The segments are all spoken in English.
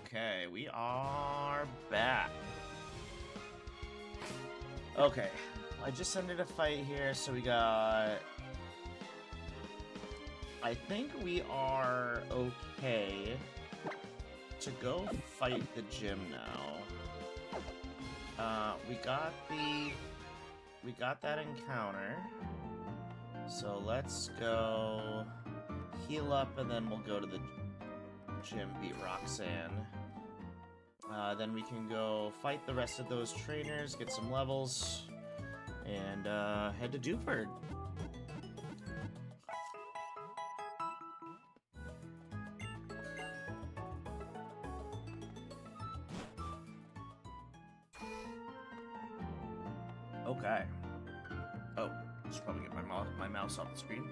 Okay, we are back. Okay, I just ended a fight here, so we got... I think we are okay to go fight the gym now. We got that encounter. So let's go heal up, and then we'll go to the gym, beat Roxanne. Then we can go fight the rest of those trainers, get some levels, and head to Dewford. Okay. Oh, should probably get my mouse off the screen.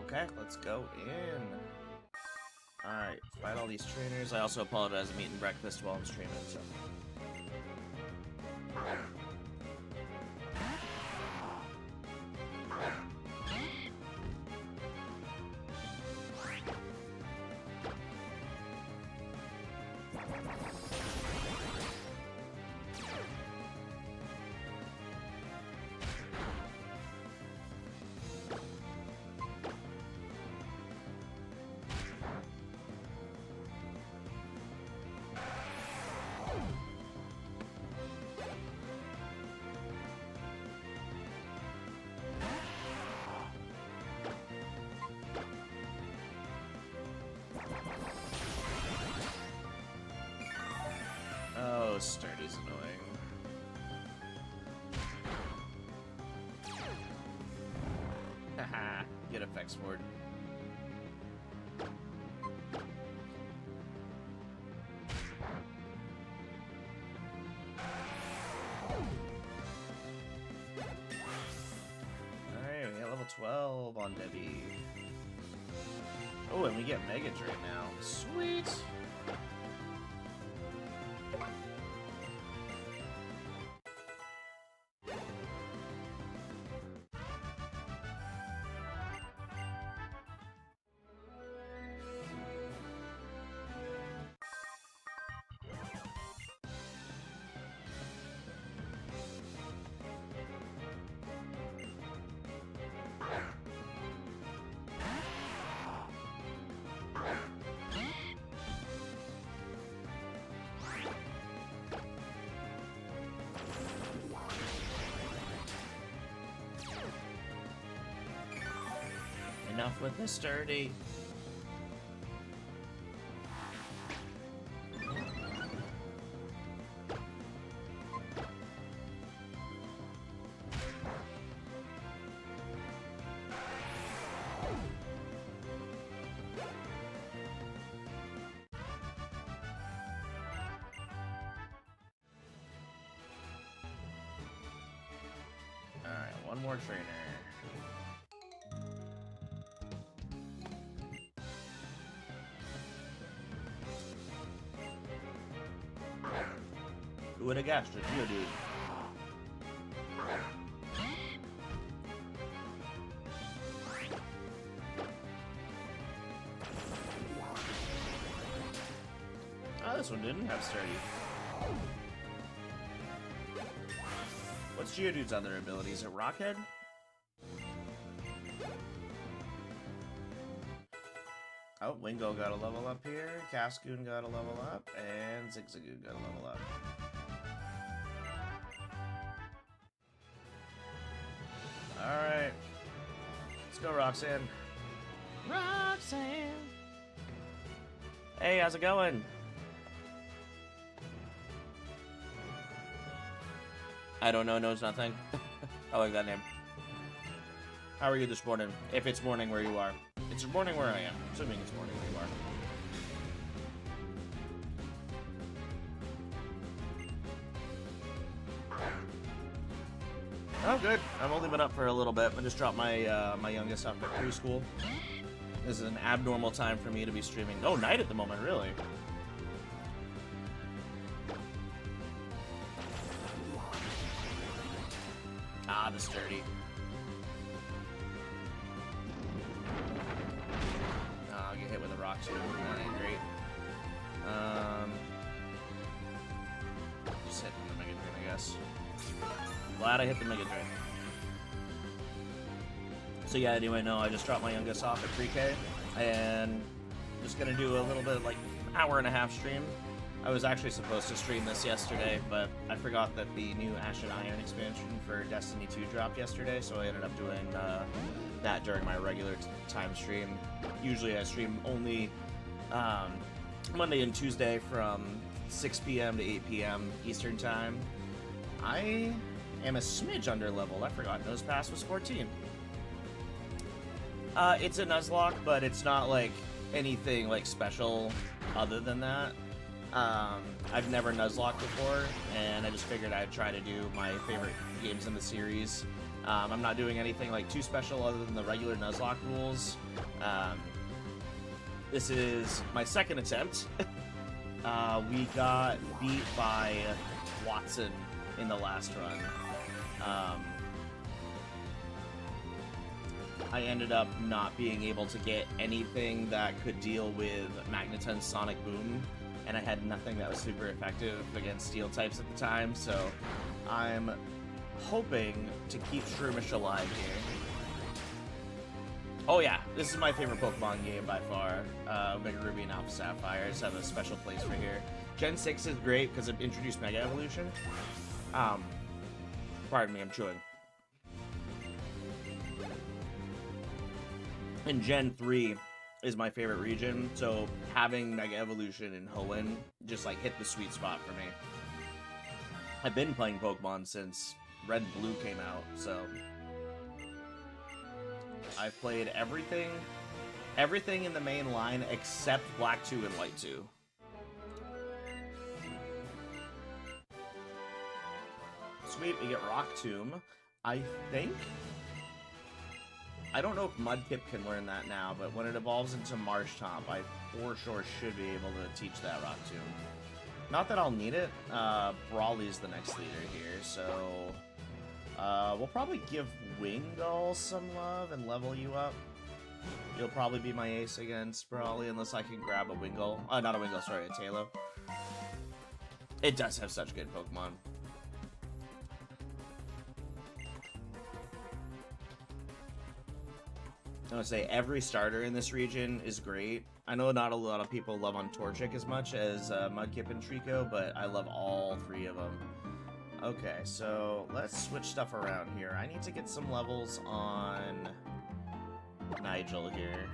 Okay, let's go in. Alright, fight all these trainers. I also apologize, I'm eating breakfast while I'm streaming, so... Oh, Sturdy's annoying. Haha, get effects for it. Alright, we got level 12 on Debbie. Oh, and we get Mega Drain now. Sweet! Enough with the Sturdy. Alright, one more trainer. Who would have guessed? It's you, dude. Oh, this one didn't have Sturdy. What's Geodude's other ability? Is it Rockhead? Oh, Wingo got a level up here, Cascoon got a level up, and Zigzagoon got a level up. Alright. Let's go, Roxanne. Roxanne! Hey, how's it going? I don't know, knows nothing. I like that name. How are you this morning? If it's morning where you are. It's morning where I am. Assuming it's morning where you are. Oh, good. I've only been up for a little bit. I just dropped my my youngest off at preschool. This is an abnormal time for me to be streaming. Oh, night at the moment, really. Ah, the sturdy. I'll get hit with a rock too. That ain't great. Just hitting the Mega Drain, I guess. Glad I hit the Mega Drain. So yeah, anyway, no, I just dropped my youngest off at pre-K, and just gonna do a little bit of like hour-and-a-half stream. I was actually supposed to stream this yesterday, but I forgot that the new Ash and Iron expansion for Destiny 2 dropped yesterday, so I ended up doing that during my regular time stream. Usually I stream only Monday and Tuesday from 6 p.m. to 8 p.m. Eastern Time. I am a smidge under leveled. I forgot Nosepass was 14. It's a Nuzlocke, but it's not like anything like special other than that. I've never Nuzlocked before, and I just figured I'd try to do my favorite games in the series. I'm not doing anything like too special other than the regular Nuzlocke rules. This is my second attempt. We got beat by Watson in the last run. I ended up not being able to get anything that could deal with Magneton's Sonic Boom, and I had nothing that was super effective against Steel types at the time, so I'm hoping to keep Shroomish alive here. Oh yeah, this is my favorite Pokemon game by far. Mega Ruby and Alpha Sapphires have a special place for here. Gen 6 is great because it introduced Mega Evolution. Pardon me, I'm chewing. And Gen 3 is my favorite region, so having Mega Evolution in Hoenn just like hit the sweet spot for me. I've been playing Pokemon since Red and Blue came out, so I've played everything in the main line except Black 2 and White 2. Sweet, we get Rock Tomb. I think... I don't know if Mudkip can learn that now, but when it evolves into Marshtomp, I for sure should be able to teach that Rock Tomb. Not that I'll need it. Brawly's the next leader here, so... we'll probably give Wingull some love and level you up. You'll probably be my ace against Brawly unless I can grab a Wingull. Not a Wingull, sorry, a Tailo. It does have such good Pokemon. I would say every starter in this region is great. I know not a lot of people love on Torchic as much as Mudkip and Trico, but I love all three of them. Okay, so let's switch stuff around here. I need to get some levels on Nigel here.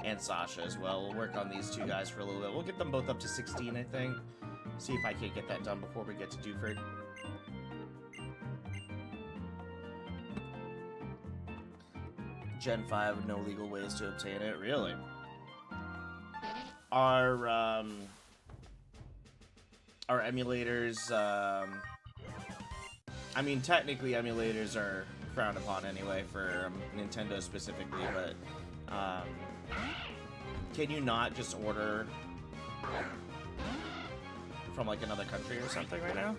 And Sasha as well. We'll work on these two guys for a little bit. We'll get them both up to 16, I think. See if I can get that done before we get to Dewford. Gen 5, no legal ways to obtain it. Really? Our emulators, I mean, technically emulators are frowned upon anyway for Nintendo specifically, but can you not just order from like another country or something right now?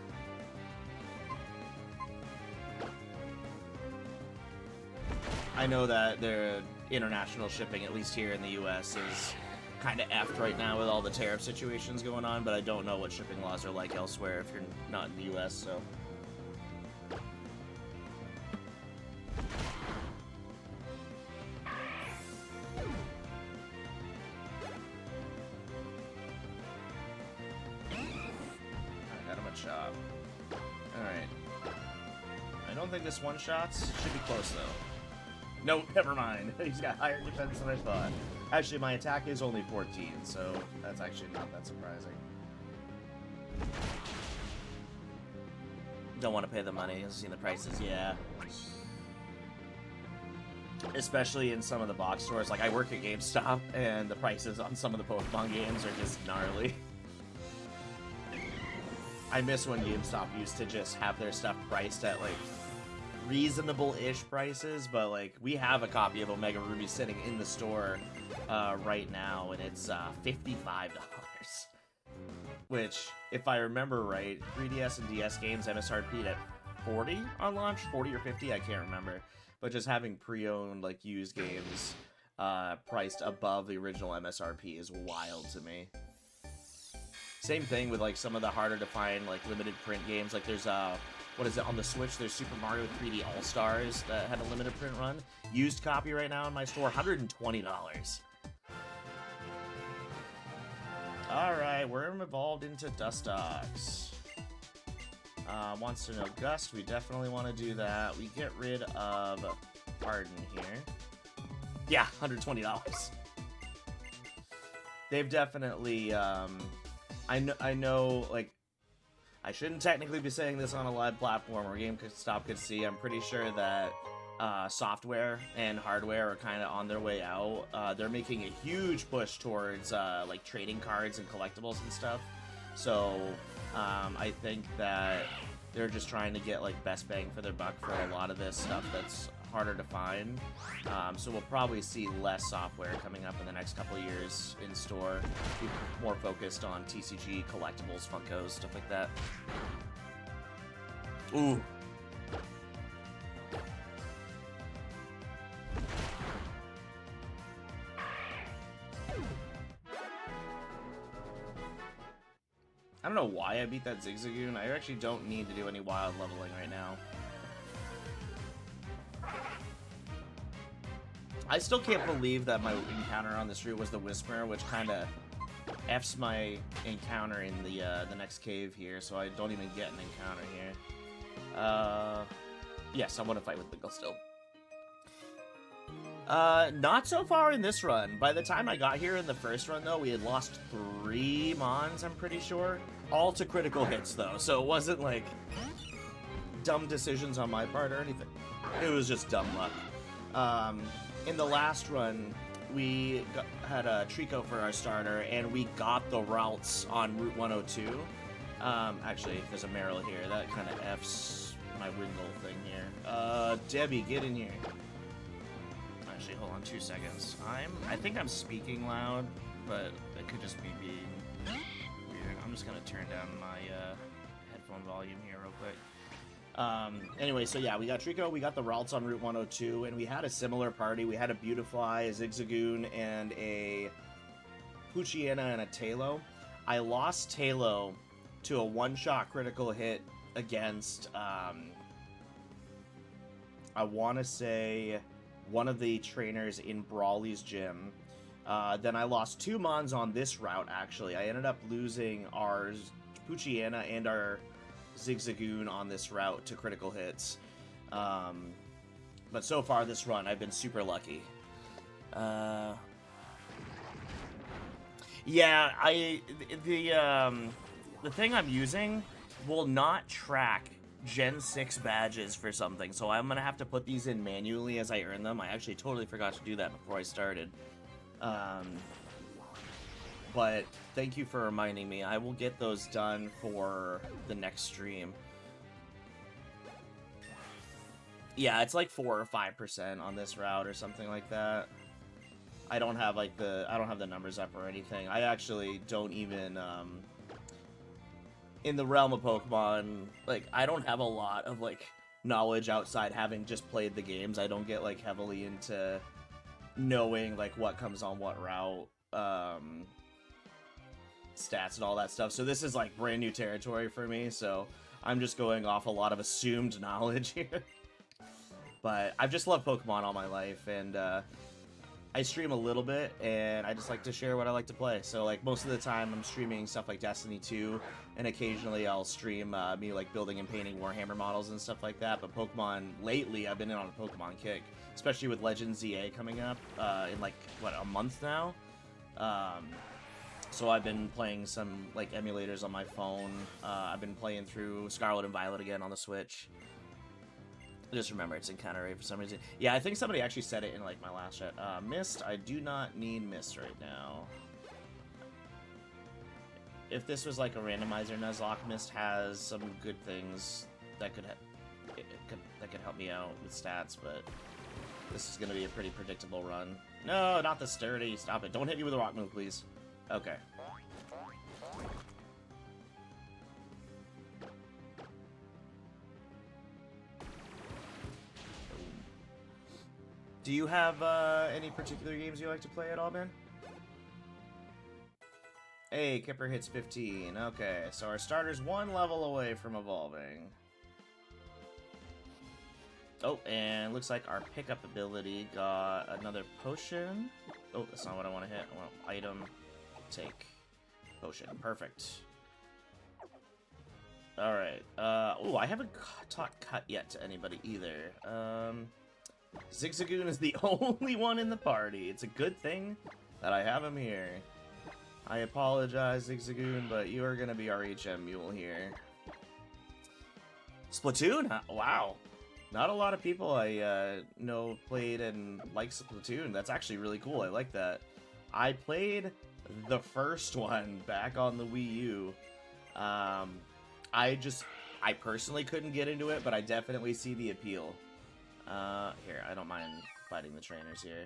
I know that the international shipping, at least here in the US, is kind of effed right now with all the tariff situations going on, but I don't know what shipping laws are like elsewhere if you're not in the US, so... I got him a chop. Alright. I don't think this one-shots. Should be close, though. No, never mind. He's got higher defense than I thought. Actually, my attack is only 14, so that's actually not that surprising. Don't want to pay the money. I've seen the prices, yeah. Especially in some of the box stores. Like, I work at GameStop, and the prices on some of the Pokemon games are just gnarly. I miss when GameStop used to just have their stuff priced at like reasonable-ish prices, but like we have a copy of Omega Ruby sitting in the store right now, and it's $55. Which, if I remember right, 3DS and DS games MSRP'd at 40 on launch, 40 or 50, I can't remember. But just having pre-owned like used games priced above the original MSRP is wild to me. Same thing with like some of the harder to find like limited print games. Like there's what is it on the Switch? There's Super Mario 3D All Stars that had a limited print run. Used copy right now in my store, $120. All right, we're evolved into Dustox. Wants to know Gust. We definitely want to do that. We get rid of Pardon here. Yeah, $120. They've definitely. I know, like, I shouldn't technically be saying this on a live platform where GameStop could see. I'm pretty sure that software and hardware are kind of on their way out. They're making a huge push towards like trading cards and collectibles and stuff. So I think that they're just trying to get like best bang for their buck for a lot of this stuff that's harder to find. So we'll probably see less software coming up in the next couple of years in store. Be more focused on TCG, collectibles, Funkos, stuff like that. Ooh. I don't know why I beat that Zigzagoon. I actually don't need to do any wild leveling right now. I still can't believe that my encounter on this route was the Whisperer, which kind of F's my encounter in the next cave here, so I don't even get an encounter here. Yes, I want to fight with Bingle still. Not so far in this run. By the time I got here in the first run, though, we had lost 3 Mons, I'm pretty sure. All to critical hits, though, so it wasn't, like, dumb decisions on my part or anything. It was just dumb luck. In the last run, we had a Trico for our starter, and we got the routes on Route 102. Actually, there's a Meryl here. That kind of F's my Wingle thing here. Debbie, get in here. Actually, hold on 2 seconds. I think I'm speaking loud, but it could just be being weird. I'm just gonna turn down my headphone volume here real quick. Anyway, so yeah, we got Trico, we got the routes on Route 102, and we had a similar party. We had a Beautifly, a Zigzagoon, and a Poochyena and a Tailo. I lost Tailo to a one-shot critical hit against, I want to say, one of the trainers in Brawly's gym. Then I lost 2 Mons on this route, actually. I ended up losing our Poochyena and our Zigzagoon on this route to critical hits. But so far this run, I've been super lucky. Yeah, the thing I'm using will not track Gen 6 badges for something, so I'm gonna have to put these in manually as I earn them. I actually totally forgot to do that before I started. But thank you for reminding me. I will get those done for the next stream. Yeah, it's like 4 or 5% on this route or something like that. I don't have like I don't have the numbers up or anything. I actually don't even in the realm of Pokemon, like I don't have a lot of like knowledge outside having just played the games. I don't get like heavily into knowing like what comes on what route. Stats and all that stuff, so this is like brand new territory for me, so I'm just going off a lot of assumed knowledge here. But I've just loved Pokemon all my life, and I stream a little bit, and I just like to share what I like to play. So like most of the time I'm streaming stuff like Destiny 2, and occasionally I'll stream me like building and painting Warhammer models and stuff like that. But Pokemon, lately I've been in on a Pokemon kick, especially with Legends ZA coming up in like, what, a month now? So I've been playing some like emulators on my phone. I've been playing through Scarlet and Violet again on the Switch. Just remember it's Encounter Ray for some reason. Yeah, I think somebody actually said it in like my last chat. Mist, I do not need Mist right now. if this was like a randomizer, Nuzlocke Mist has some good things that could help me out with stats, but this is gonna be a pretty predictable run. No, not the sturdy. Stop it. Don't hit me with a rock move, please. Okay. Do you have any particular games you like to play at all, man? Hey, Kipper hits 15. Okay, so our starter's 1 level away from evolving. Oh, and looks like our pickup ability got another potion. Oh, that's not what I want to hit. I want item, take, potion. Perfect. Alright. Oh, I haven't taught cut yet to anybody either. Zigzagoon is the only one in the party. It's a good thing that I have him here. I apologize, Zigzagoon, but you are going to be our HM mule here. Splatoon? Wow. Not a lot of people I know played and like Splatoon. That's actually really cool. I like that. I played the first one back on the Wii U. I personally couldn't get into it, but I definitely see the appeal. Here, I don't mind fighting the trainers here.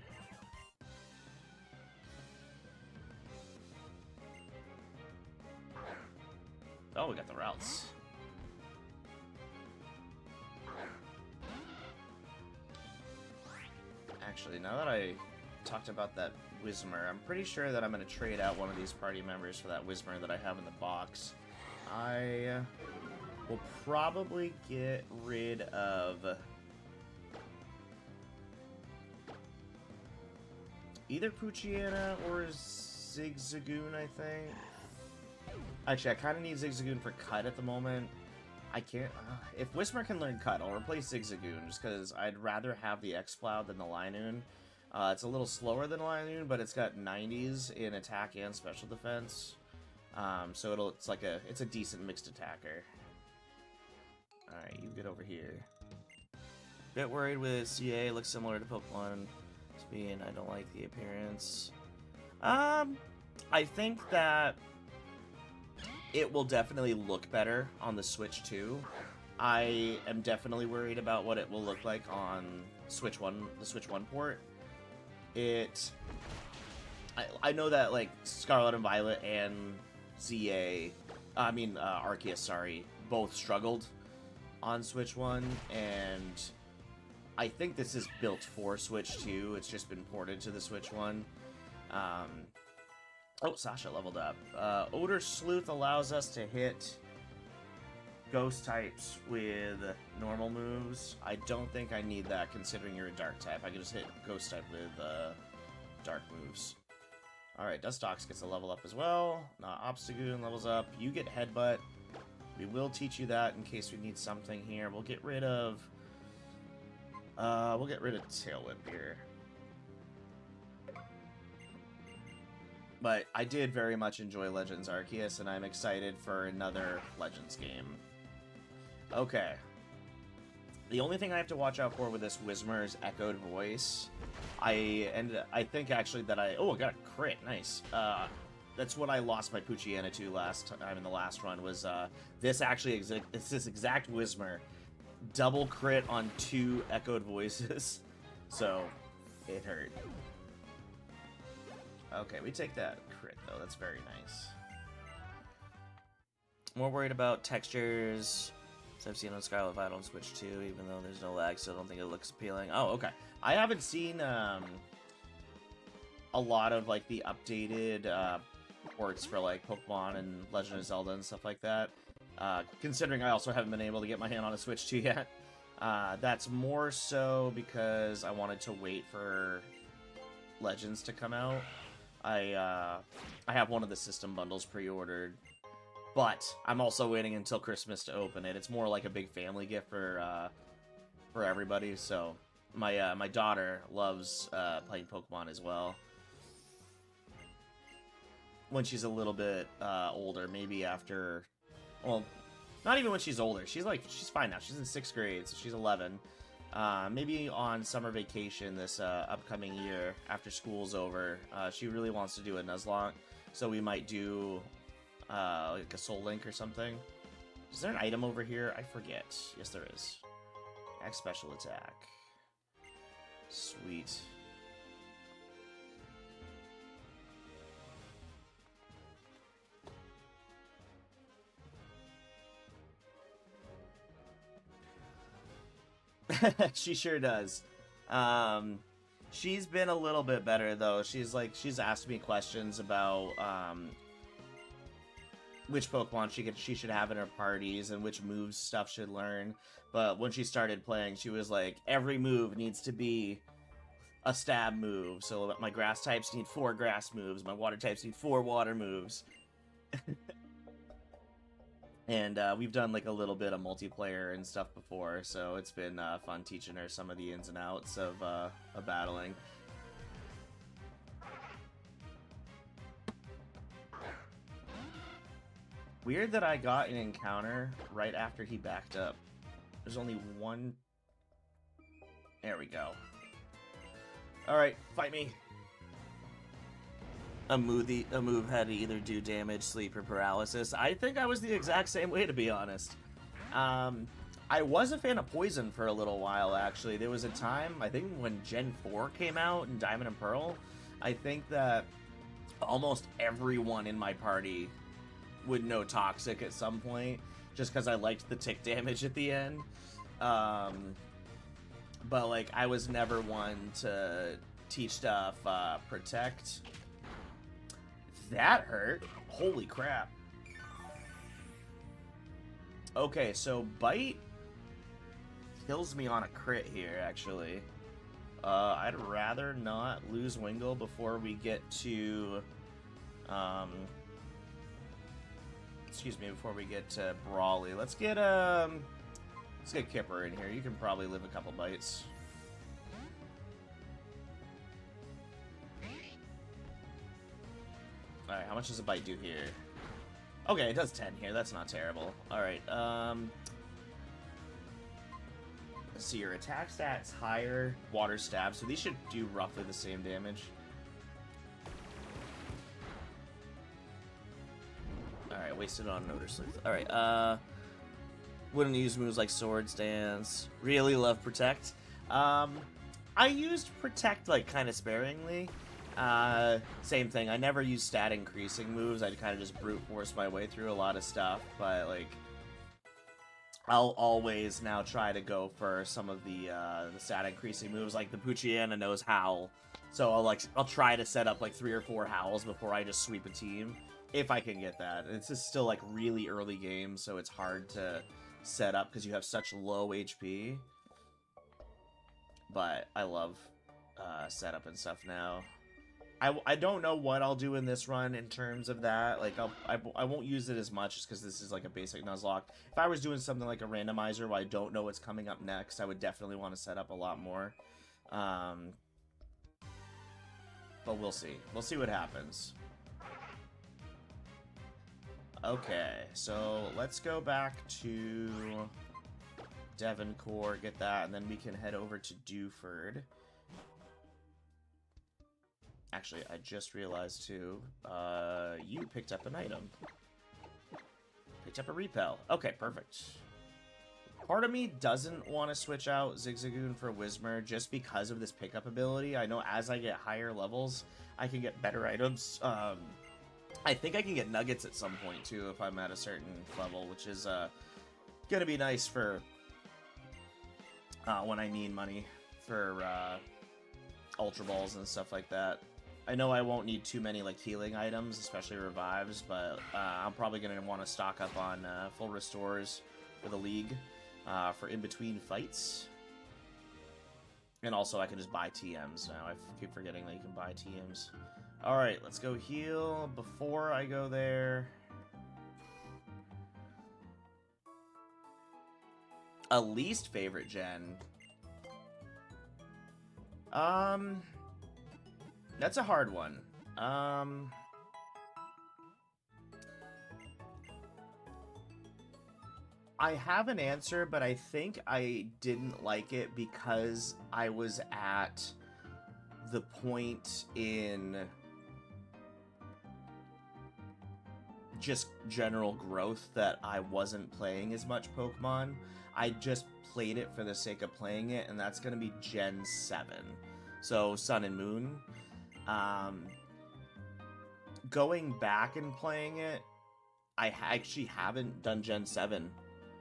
Oh, we got the routes. Actually, now that I talked about that Whismer, I'm pretty sure that I'm going to trade out one of these party members for that Whismer that I have in the box. I will probably get rid of either Poochyena or Zigzagoon, I think. Actually, I kind of need Zigzagoon for cut at the moment. I can't... if Whismer can learn cut, I'll replace Zigzagoon, just because I'd rather have the X-Plow than the Linoon. It's a little slower than Linoon, but it's got 90s in attack and special defense. So it's a decent mixed attacker. Alright, you get over here. Bit worried with CA, looks similar to Pokemon to me, and I don't like the appearance. I think that it will definitely look better on the Switch 2. I am definitely worried about what it will look like on Switch 1, the Switch 1 port. I know that, like, Scarlet and Violet and Arceus, sorry, both struggled on Switch 1, and I think this is built for Switch 2. It's just been ported to the Switch 1. Oh, Sasha leveled up. Odor Sleuth allows us to hit ghost types with normal moves. I don't think I need that considering you're a dark type. I can just hit ghost type with dark moves. Alright, Dustox gets a level up as well. Obstagoon levels up. You get Headbutt. We will teach you that in case we need something here. We'll get rid of Tailwhip here. But I did very much enjoy Legends Arceus, and I'm excited for another Legends game. Okay. The only thing I have to watch out for with this Whismer is echoed voice. I think actually that I got a crit, nice. That's what I lost my Poochyena to last time in the last run, was this exact Whismer. Double crit on 2 echoed voices. So, it hurt. Okay, we take that crit, though. That's very nice. More worried about textures. So I've seen on Scarlet Violet on Switch 2, even though there's no lag, so I don't think it looks appealing. Oh, okay. I haven't seen a lot of, like, the updated ports for, like, Pokemon and Legend of Zelda and stuff like that. Considering I also haven't been able to get my hand on a Switch 2 yet. That's more so because I wanted to wait for Legends to come out. I have one of the system bundles pre-ordered, but I'm also waiting until Christmas to open it. It's more like a big family gift for everybody. So my daughter loves playing Pokemon as well. When she's a little bit older, maybe after, well, not even when she's older. She's fine now. She's in 6th grade, so she's 11. Maybe on summer vacation this upcoming year, after school's over, she really wants to do a Nuzlocke, so we might do like a soul link or something. Is there an item over here? I forget. Yes, there is. X special attack. Sweet. She sure does. She's been a little bit better though. She's asked me questions about which Pokemon she should have in her parties and which moves stuff should learn. But when she started playing, she was like, every move needs to be a stab move. So my grass types need 4 grass moves. My water types need 4 water moves. And we've done like a little bit of multiplayer and stuff before, so it's been fun teaching her some of the ins and outs of battling. Weird that I got an encounter right after he backed up. There's only one... There we go. Alright, fight me. A move had to either do damage, sleep, or paralysis. I think I was the exact same way, to be honest. I was a fan of Poison for a little while, actually. There was a time, I think when Gen 4 came out in Diamond and Pearl, I think that almost everyone in my party would know Toxic at some point, just because I liked the tick damage at the end. But, like, I was never one to teach stuff Protect. That hurt. Holy crap. Okay, so Bite kills me on a crit here, actually. I'd rather not lose Wingull before we get to... excuse me, before we get to Brawly. Let's get Kipper in here. You can probably live a couple bites. Alright, how much does a bite do here? Okay, it does 10 here. That's not terrible. Alright, let's see, your attack stat's higher, water stab, so these should do roughly the same damage. Alright, wasted on Notor Sleuth. Alright, wouldn't use moves like Swords Dance. Really love Protect. I used Protect, like, kind of sparingly. Same thing. I never use stat increasing moves. I kind of just brute force my way through a lot of stuff, but like I'll always now try to go for some of the stat increasing moves. Like the Poochyena knows Howl, so I'll try to set up like 3 or 4 Howls before I just sweep a team if I can get that. It's just still like really early game, so it's hard to set up because you have such low HP. But I love setup and stuff now. I don't know what I'll do in this run in terms of that. Like, I won't use it as much just because this is like a basic Nuzlocke. If I was doing something like a randomizer where I don't know what's coming up next, I would definitely want to set up a lot more. But we'll see. We'll see what happens. Okay, so let's go back to Devoncore, get that, and then we can head over to Dewford. Actually, I just realized, too, you picked up an item. Picked up a repel. Okay, perfect. Part of me doesn't want to switch out Zigzagoon for Whismur just because of this pickup ability. I know as I get higher levels, I can get better items. I think I can get nuggets at some point, too, if I'm at a certain level, which is going to be nice for when I need money for Ultra Balls and stuff like that. I know I won't need too many like healing items, especially revives, but I'm probably going to want to stock up on full restores for the League for in-between fights. And also I can just buy TMs now. I keep forgetting that you can buy TMs. Alright, let's go heal. Before I go there... A least favorite gen... That's a hard one. I have an answer, but I think I didn't like it because I was at the point in just general growth that I wasn't playing as much Pokemon. I just played it for the sake of playing it, and that's going to be Gen 7. So, Sun and Moon. Going back and playing it, I actually haven't done Gen 7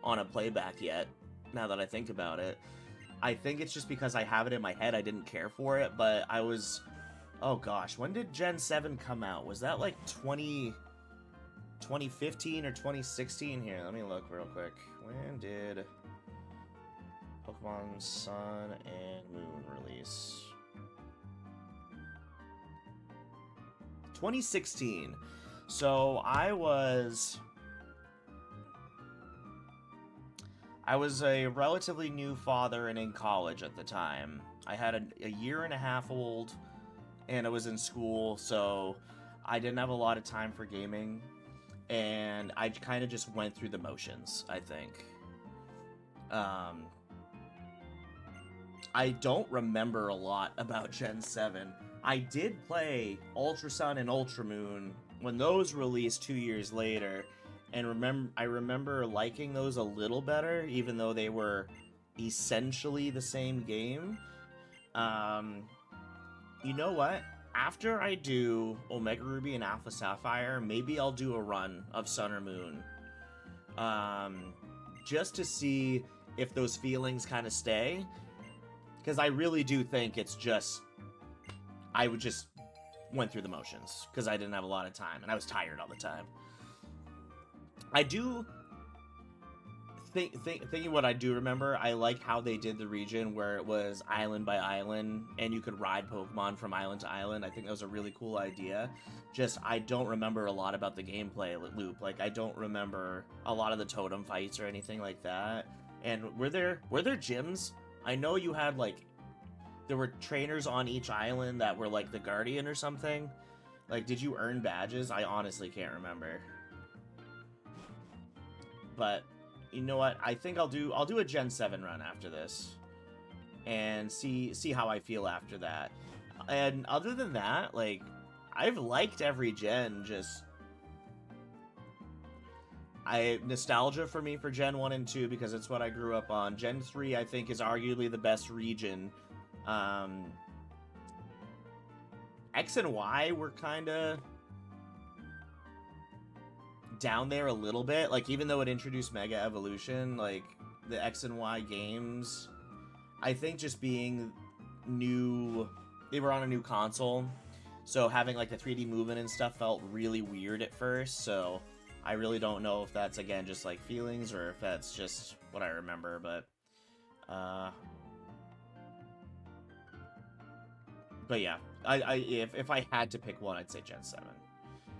on a playback yet, now that I think about it. I think it's just because I have it in my head, I didn't care for it, but I was... Oh gosh, when did Gen 7 come out? Was that like 2015 or 2016? Here, let me look real quick. When did Pokemon Sun and Moon release? 2016. So I was a relatively new father and in college at the time. I had a year and a half old, and I was in school, so I didn't have a lot of time for gaming, and I kind of just went through the motions, I think. I don't remember a lot about Gen 7. I did play Ultra Sun and Ultra Moon when those released 2 years later, and I remember liking those a little better, even though they were essentially the same game. You know what? After I do Omega Ruby and Alpha Sapphire, maybe I'll do a run of Sun or Moon. Just to see if those feelings kind of stay. Because I really do think it's just... I would just went through the motions. Because I didn't have a lot of time, and I was tired all the time. I do... Thinking what I do remember, I like how they did the region where it was island by island, and you could ride Pokemon from island to island. I think that was a really cool idea. Just, I don't remember a lot about the gameplay loop. Like, I don't remember a lot of the totem fights or anything like that. And were there gyms? I know you had, like, there were trainers on each island that were, like, the Guardian or something. Like, did you earn badges? I honestly can't remember. But... you know what? I think I'll do a Gen 7 run after this, and see how I feel after that. And other than that, like, I've liked every gen. Just nostalgia for me for Gen 1 and 2 because it's what I grew up on. Gen 3 I think is arguably the best region. X and Y were kind of down there a little bit, like, even though it introduced Mega Evolution, like, the X and Y games, I think just being new, they were on a new console, so having, like, the 3D movement and stuff felt really weird at first, so I really don't know if that's, again, just, like, feelings, or if that's just what I remember, but yeah, if I had to pick one, I'd say Gen 7.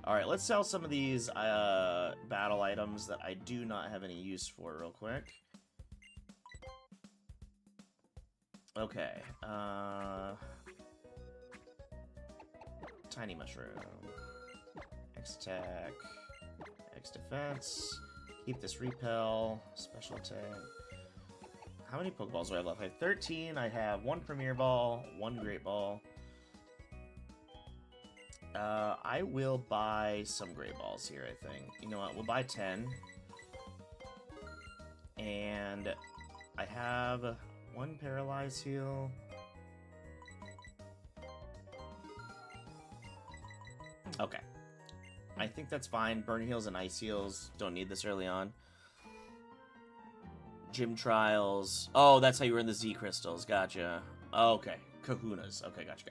Alright, let's sell some of these battle items that I do not have any use for real quick. Okay, Tiny Mushroom. X attack. X defense. Keep this repel. Special attack. How many Pokeballs do I have left? I have 13. I have 1 Premier Ball, 1 Great Ball. I will buy some Great Balls here, I think. You know what? We'll buy 10. And I have 1 Paralyze Heal. Okay. I think that's fine. Burn Heals and Ice Heals. Don't need this early on. Gym Trials. Oh, that's how you earn the Z Crystals. Gotcha. Okay. Kahunas. Okay, gotcha.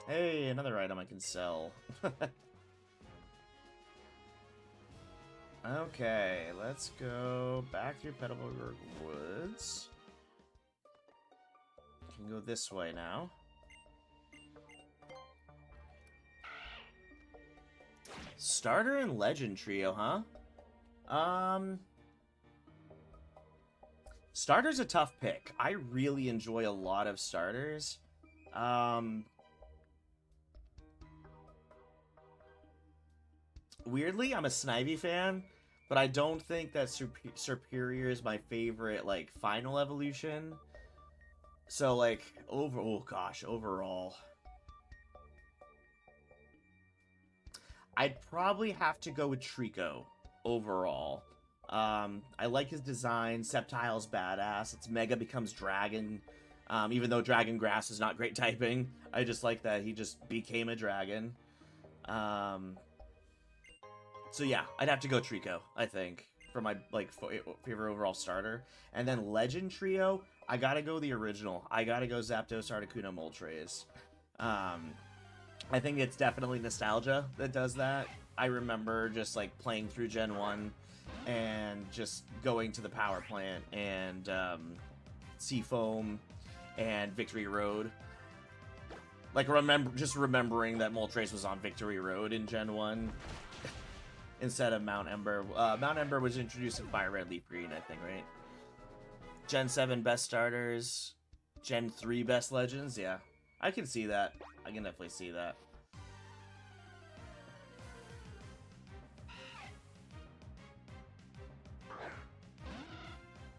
Hey, another item I can sell. Okay, let's go back through Petalburg Woods. Can go this way now. Starter and Legend Trio, huh? Starter's a tough pick. I really enjoy a lot of starters. Weirdly, I'm a Snivy fan, but I don't think that Superior is my favorite, like, final evolution. So, like, overall, I'd probably have to go with Trico overall. I like his design. Sceptile's badass. Its Mega becomes Dragon. Even though Dragon Grass is not great typing, I just like that he just became a dragon. So yeah, I'd have to go Trico, I think, for my like favorite overall starter. And then Legend Trio, I gotta go the original. I gotta go Zapdos, Articuno, Moltres. I think it's definitely nostalgia that does that. I remember just like playing through Gen 1 and just going to the power plant and Seafoam and Victory Road. Like remembering that Moltres was on Victory Road in Gen 1 instead of Mount Ember. Mount Ember was introduced in Fire Red, Leaf Green, I think, right? Gen 7 best starters. Gen 3 best legends, yeah. I can see that. I can definitely see that.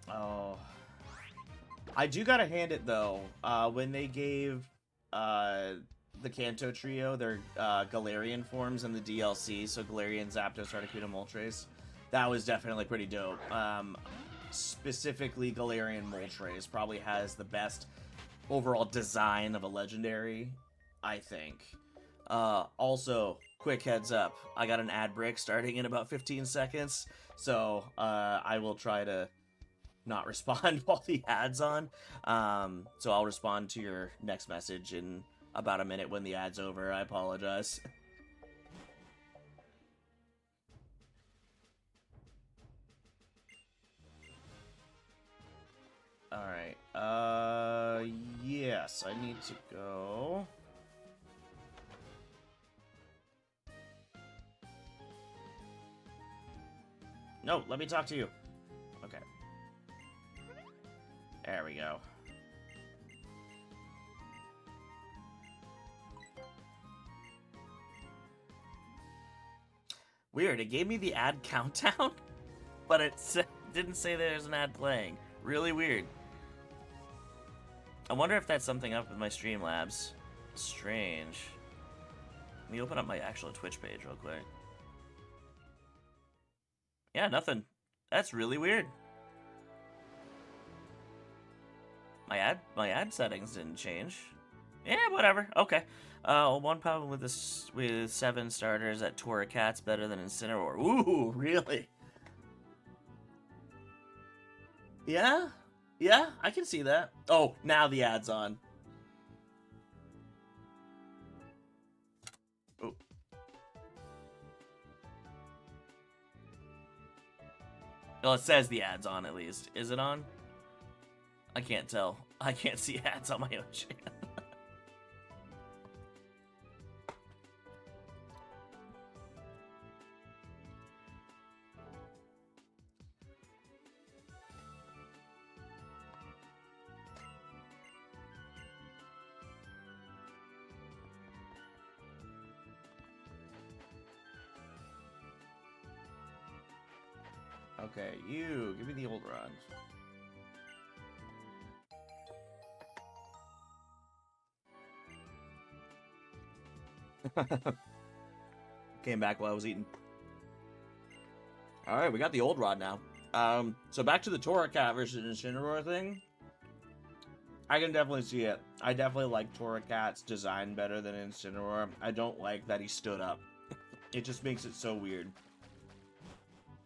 Oh. I do gotta hand it, though. When they gave the Kanto Trio their Galarian forms in the DLC, so Galarian, Zapdos, Articuno, Moltres, that was definitely pretty dope. Specifically, Galarian Moltres probably has the best overall design of a legendary, I think. Also, quick heads up, I got an ad break starting in about 15 seconds, so I will try to not respond while the ad's on. So I'll respond to your next message in about a minute when the ad's over. I apologize. Alright, yes, I need to go. No, let me talk to you. Okay. There we go. Weird, it gave me the ad countdown, but it didn't say there's an ad playing. Really weird. I wonder if that's something up with my Streamlabs. Strange. Let me open up my actual Twitch page real quick. Yeah, nothing. That's really weird. My ad settings didn't change. Yeah, whatever. Okay. One problem with this with 7 starters at Torracat's better than Incineroar. Ooh, really? Yeah? Yeah, I can see that. Oh, now the ad's on. Oh. Well, it says the ad's on at least. Is it on? I can't tell. I can't see ads on my own channel. Okay, you give me the old run. Came back while I was eating. Alright, we got the old rod now. So back to the Torracat versus Incineroar thing. I can definitely see it. I definitely like Torracat's design better than Incineroar. I don't like that he stood up. It just makes it so weird.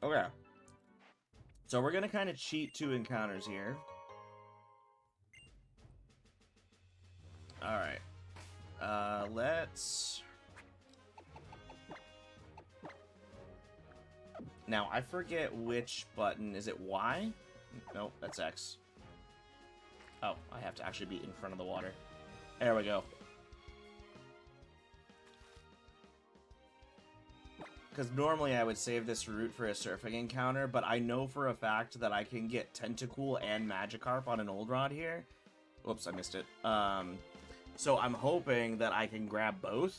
Okay. So we're gonna kind of cheat 2 encounters here. Alright. Let's... Now, I forget which button. Is it Y? Nope, that's X. Oh, I have to actually be in front of the water. There we go. Because normally I would save this route for a surfing encounter, but I know for a fact that I can get Tentacool and Magikarp on an old rod here. Whoops, I missed it. So I'm hoping that I can grab both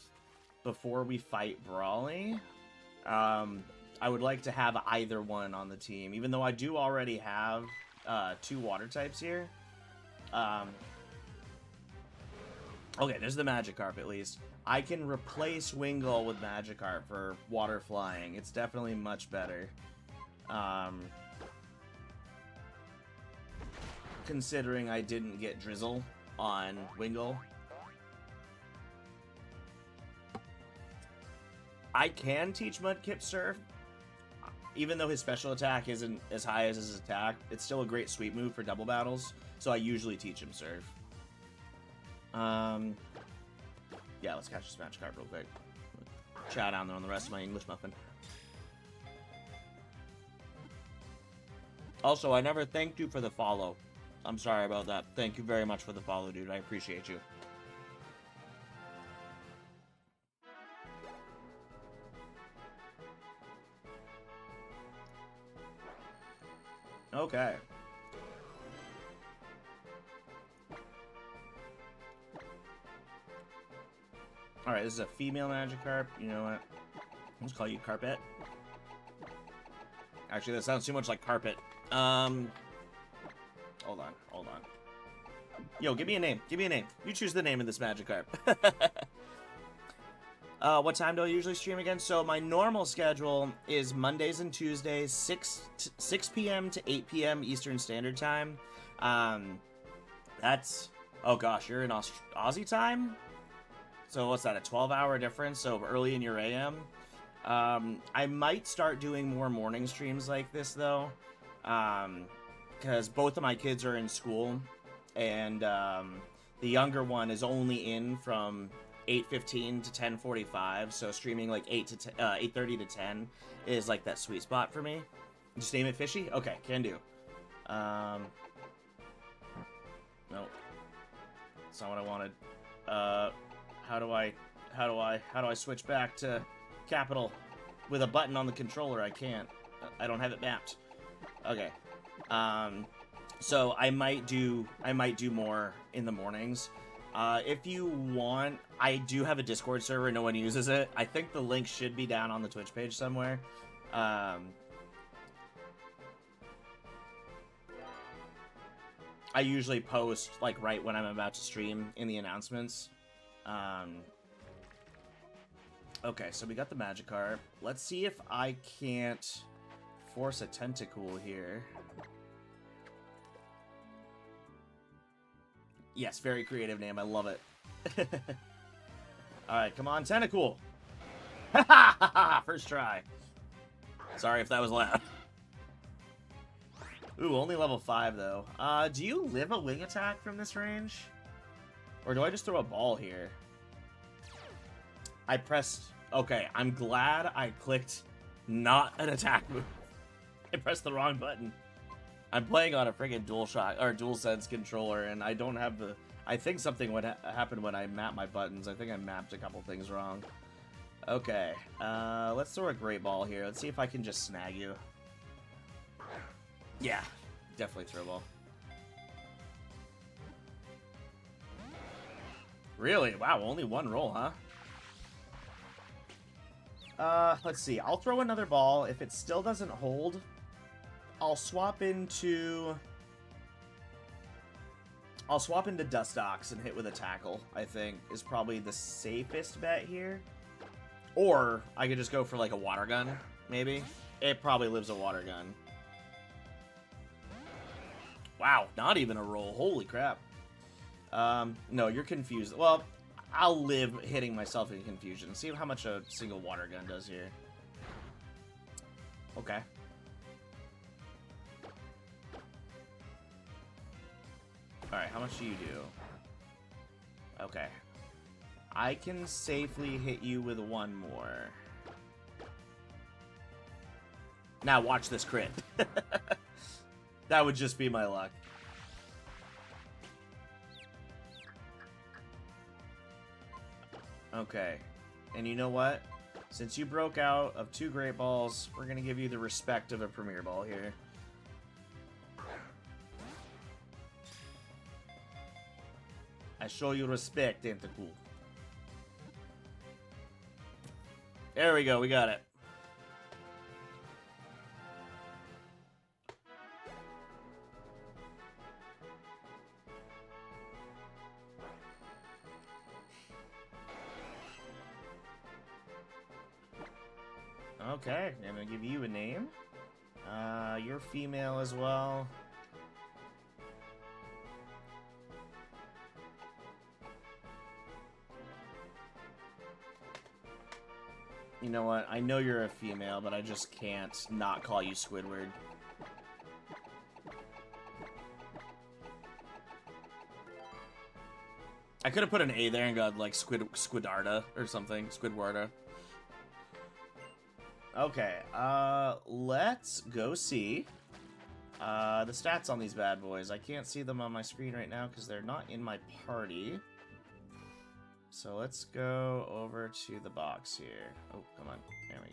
before we fight Brawly. I would like to have either one on the team, even though I do already have 2 water types here. Okay, there's the Magikarp at least. I can replace Wingull with Magikarp for water flying. It's definitely much better. Considering I didn't get Drizzle on Wingull. I can teach Mudkip Surf. Even though his special attack isn't as high as his attack, it's still a great sweep move for double battles, so I usually teach him Surf. Yeah, let's catch this Magikarp real quick. Chow down there on the rest of my English muffin. Also, I never thanked you for the follow. I'm sorry about that. Thank you very much for the follow, dude. I appreciate you. Okay. Alright, this is a female Magikarp. You know what? I'll just call you Carpet. Actually, that sounds too much like carpet. Hold on. Yo, give me a name. Give me a name. You choose the name of this Magikarp. What time do I usually stream again? So my normal schedule is Mondays and Tuesdays, 6 p.m. to 8 p.m. Eastern Standard Time. That's... Oh gosh, you're in Aussie time? So what's that, a 12-hour difference? So early in your AM? I might start doing more morning streams like this, though. Because both of my kids are in school. And the younger one is only in from 8:15 to 10:45. So streaming like 8:30 to 10 is like that sweet spot for me. Just name it Fishy? Okay, can do. No. That's not what I wanted. How do I switch back to capital with a button on the controller? I can't. I don't have it mapped. Okay. So I might do more in the mornings. If you want, I do have a Discord server. No one uses it. I think the link should be down on the Twitch page somewhere. I usually post like right when I'm about to stream in the announcements. Okay, so we got the Magikarp. Let's see if I can't force a Tentacool here. Yes, very creative name. I love it. Alright, come on, Tentacool. Ha ha ha! First try. Sorry if that was loud. Ooh, only level 5, though. Do you live a wing attack from this range? Or do I just throw a ball here? I pressed... Okay, I'm glad I clicked not an attack move. I pressed the wrong button. I'm playing on a friggin' DualSense controller, and I don't have the... I think something would happen when I map my buttons. I think I mapped a couple things wrong. Okay, let's throw a Great Ball here. Let's see if I can just snag you. Yeah, definitely throw ball. Really? Wow, only one roll, huh? Let's see. I'll throw another ball. If it still doesn't hold, I'll swap into Dustox and hit with a Tackle, I think, is probably the safest bet here. Or I could just go for, like, a Water Gun, maybe. It probably lives a Water Gun. Wow, not even a roll. Holy crap. No, you're confused. Well, I'll live hitting myself in confusion. See how much a single Water Gun does here. Okay. Alright, how much do you do? Okay. I can safely hit you with one more. Now watch this crit. That would just be my luck. Okay. And you know what? Since you broke out of 2 Great Balls, we're going to give you the respect of a Premier Ball here. I show you respect, Tentacool. There we go, we got it. Okay, I'm gonna give you a name. You're female as well. You know what? I know you're a female, but I just can't not call you Squidward. I could have put an A there and got like Squidarda or something. Squidwarda. Okay, let's go see the stats on these bad boys. I can't see them on my screen right now because they're not in my party. So let's go over to the box here. Oh, come on. There we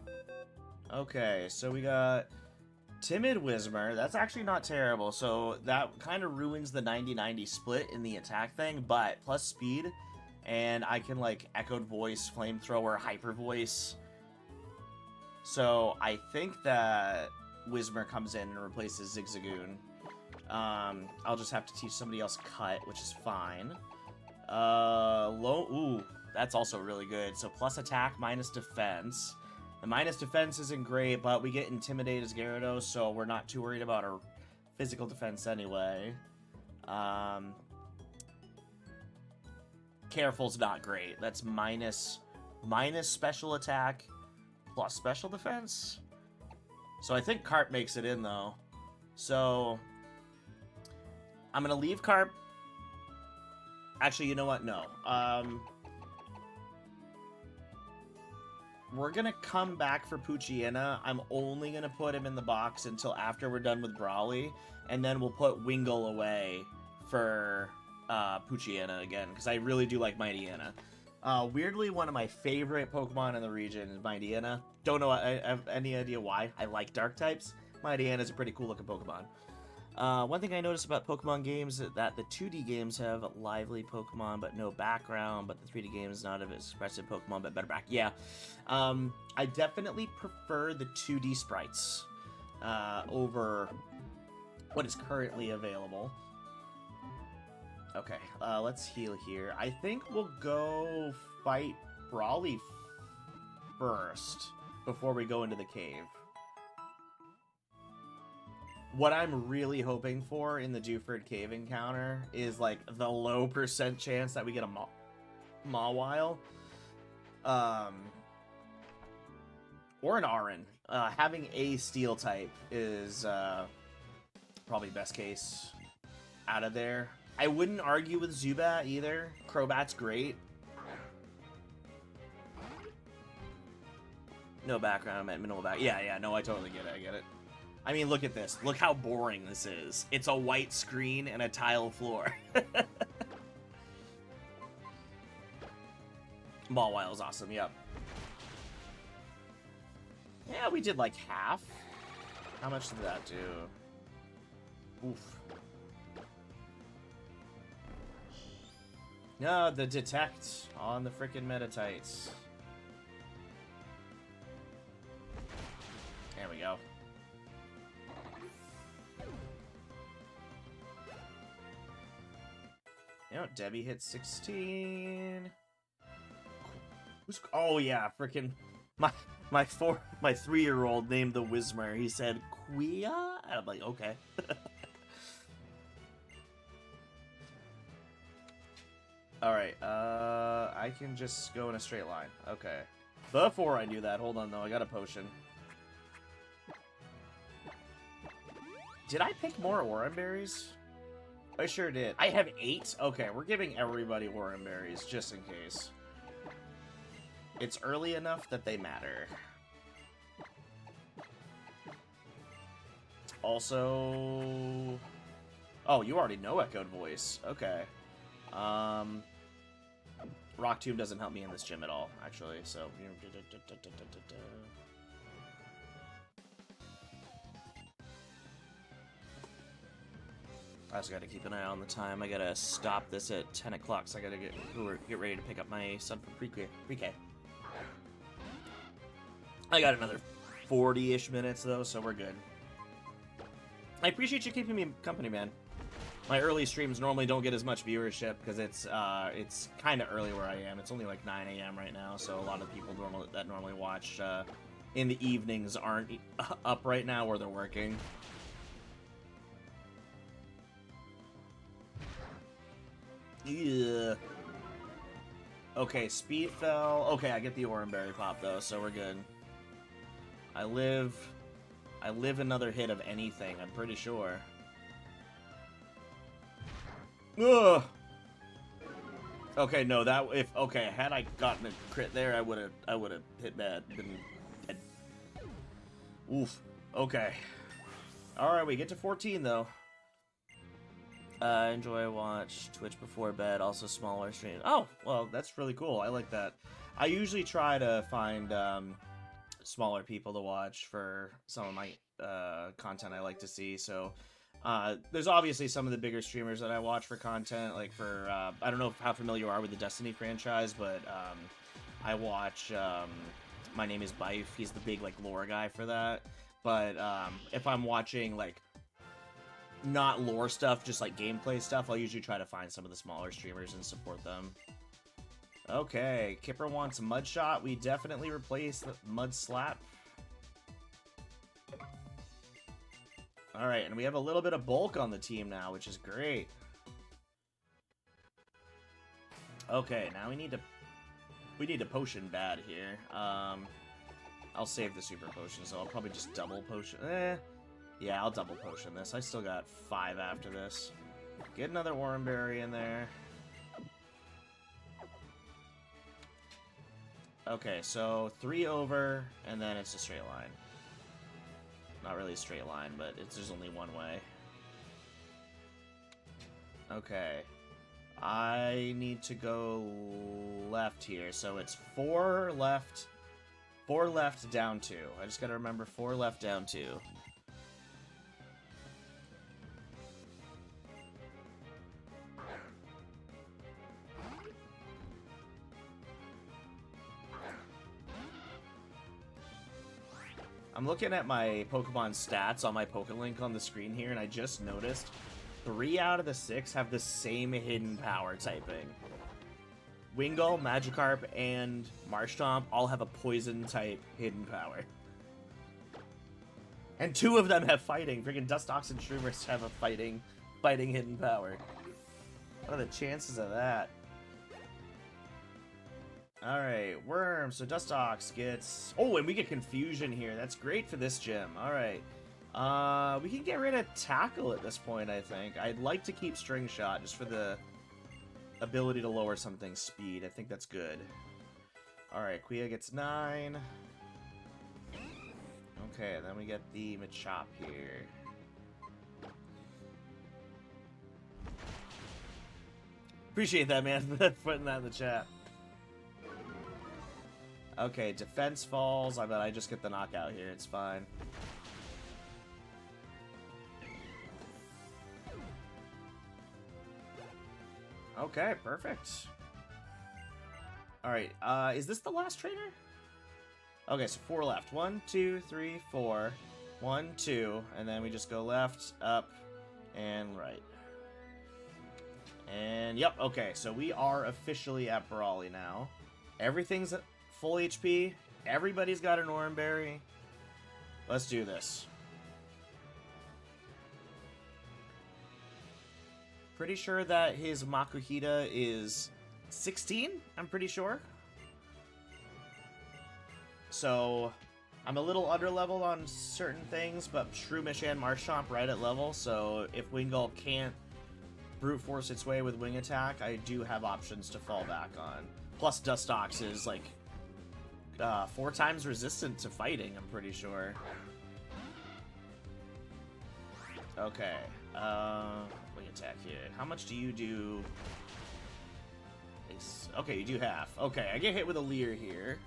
go. Okay, so we got Timid Whismer. That's actually not terrible. So that kind of ruins the 90-90 split in the attack thing, but plus speed. And I can, like, Echoed Voice, Flamethrower, Hyper Voice. So I think that Whismer comes in and replaces Zigzagoon. I'll just have to teach somebody else Cut, which is fine. Ooh, that's also really good. So plus attack, minus defense. The minus defense isn't great, but we get Intimidate as Gyarados, so we're not too worried about our physical defense anyway. Careful's not great. That's minus special attack plus special defense. So I think Carp makes it in, though. So I'm going to leave Carp. Actually, you know what? No. We're going to come back for Poochyena. I'm only going to put him in the box until after we're done with Brawly. And then we'll put Wingull away for Poochyena again, because I really do like Mightyena. Weirdly, one of my favorite Pokemon in the region is Mightyena. Don't know, I have any idea why. I like dark types. Mightyena is a pretty cool looking Pokemon. One thing I noticed about Pokemon games is that the 2D games have lively Pokemon but no background, but the 3D games not of expressive Pokemon but better back. Yeah, I definitely prefer the 2D sprites over what is currently available. Okay, let's heal here. I think we'll go fight Brawly first before we go into the cave. What I'm really hoping for in the Dewford Cave encounter is, like, the low % chance that we get a Mawile. Or an Aron. Having a Steel type is probably best case out of there. I wouldn't argue with Zubat either. Crobat's great. No background, I meant minimal back. Yeah, no, I totally get it, I get it. I mean, look at this. Look how boring this is. It's a white screen and a tile floor. Mawile is awesome, yep. Yeah, we did like half. How much did that do? Oof. No, the detect on the frickin' Metatites. There we go. You know, Debbie hit 16. Oh yeah, frickin' my 3-year-old named the Whismer. He said Quia, and I'm like, okay. All right, I can just go in a straight line. Okay. Before I do that, hold on though, I got a potion. Did I pick more Oran Berries? I sure did. I have 8? Okay, we're giving everybody Oran Berries, just in case. It's early enough that they matter. Also... Oh, you already know Echoed Voice. Okay. Rock Tomb doesn't help me in this gym at all, actually, so... I also gotta keep an eye on the time. I gotta stop this at 10 o'clock, so I gotta get ready to pick up my son from pre-K. I got another 40-ish minutes, though, so we're good. I appreciate you keeping me company, man. My early streams normally don't get as much viewership because it's kind of early where I am. It's only like 9 a.m. right now, so a lot of people that normally watch in the evenings aren't up right now or they're working. Yeah. Okay, speed fell. Okay, I get the Oranberry pop though, so we're good. I live another hit of anything, I'm pretty sure. Ugh. Okay, no, had I gotten a crit there, I would have hit bad, been dead. Oof. Okay. All right, we get to 14 though. Enjoy watch Twitch before bed, also smaller stream. Oh, well, that's really cool. I like that. I usually try to find smaller people to watch for some of my content I like to see. So there's obviously some of the bigger streamers that I watch for content. Like for I don't know how familiar you are with the Destiny franchise, but I watch My Name is Bife. He's the big like lore guy for that. But if I'm watching like not lore stuff, just like gameplay stuff, I'll usually try to find some of the smaller streamers and support them. Okay, Kipper wants Mud Shot. We definitely replace the Mud Slap. Alright, and we have a little bit of bulk on the team now, which is great. Okay, now we need to potion bad here. I'll save the super potion, so I'll probably just double potion. Yeah, I'll double potion this. I still got 5 after this. Get another Oranberry in there. Okay, so 3 over, and then it's a straight line. Not really a straight line, but there's only one way. Okay. I need to go left here, so it's 4 left, down 2. I just gotta remember 4 left, down 2. I'm looking at my Pokemon stats on my Pokelink on the screen here, and I just noticed 3 out of the 6 have the same hidden power typing. Wingull, Magikarp, and Marshtomp all have a poison type hidden power. And 2 of them have fighting. Freaking Dustox and Shroomish have a fighting hidden power. What are the chances of that? Alright, Worm. So Dustox gets... Oh, and we get Confusion here. That's great for this gym. Alright. We can get rid of Tackle at this point, I think. I'd like to keep String Shot just for the ability to lower something's speed. I think that's good. Alright, Quia gets 9. Okay, then we get the Machop here. Appreciate that, man, for putting that in the chat. Okay, defense falls. I bet I just get the knockout here. It's fine. Okay, perfect. Alright, is this the last trainer? Okay, so 4 left. 1, 2, 3, 4. 1, 2. And then we just go left, up, and right. And, yep, okay, so we are officially at Brawly now. Everything's at full HP. Everybody's got an Oranberry. Let's do this. Pretty sure that his Makuhita is 16, I'm pretty sure. So, I'm a little under-leveled on certain things, but Shroomish and Marshtomp right at level, so if Wingull can't brute force its way with Wing Attack, I do have options to fall back on. Plus, Dustox is, like, 4 times resistant to fighting, I'm pretty sure. Okay, Wing Attack here. How much do you do? Okay, you do half. Okay, I get hit with a Leer here.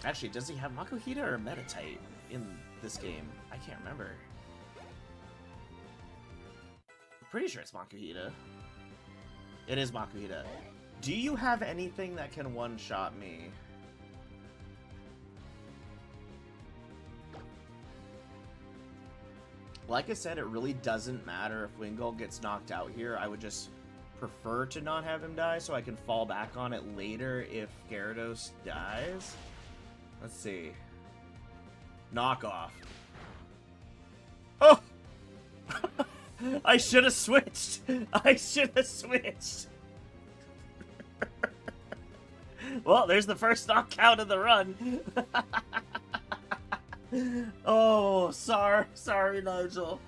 Actually, does he have Makuhita or Metatite in this game? I can't remember. I'm pretty sure it's Makuhita. It is Makuhita. Do you have anything that can one-shot me? Like I said, it really doesn't matter if Wingull gets knocked out here. I would just prefer to not have him die so I can fall back on it later if Gyarados dies. Let's see. Knockoff. Oh! I should have switched. I should have switched. Well, there's the first knockout of the run. Oh, sorry, Nigel.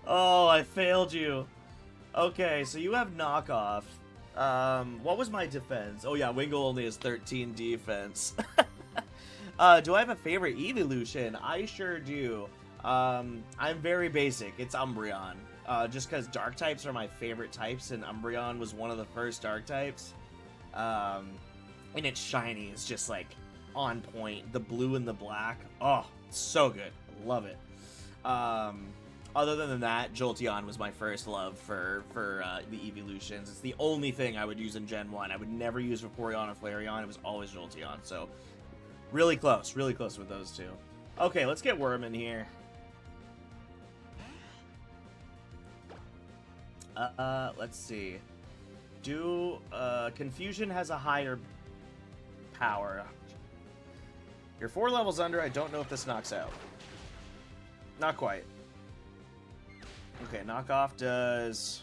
Oh, I failed you. Okay, so you have knockoff. What was my defense? Oh yeah, Wingull only has 13 defense. Do I have a favorite evolution? I sure do. I'm very basic. It's Umbreon. Just because dark types are my favorite types, and Umbreon was one of the first dark types. And its shiny is just like on point. The blue and the black. Oh, so good. Love it. Other than that, Jolteon was my first love for the evolutions. It's the only thing I would use in Gen 1. I would never use Vaporeon or Flareon. It was always Jolteon. So, really close with those two. Okay, let's get Worm in here. Let's see. Confusion has a higher power. You're 4 levels under. I don't know if this knocks out. Not quite. Okay, knockoff does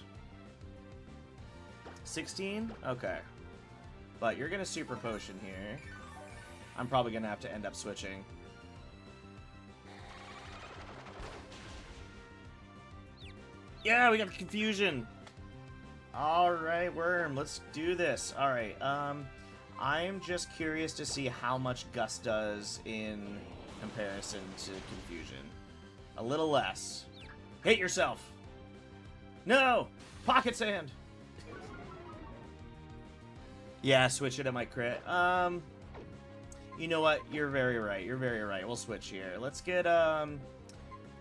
16? Okay. But you're gonna Super Potion here. I'm probably gonna have to end up switching. Yeah, we got confusion. Alright, Worm, let's do this. Alright, I'm just curious to see how much Gust does in comparison to confusion. A little less. Hit yourself! No! Pocket Sand! Yeah, switch it, I might crit. You know what? You're very right. You're very right. We'll switch here. Let's get,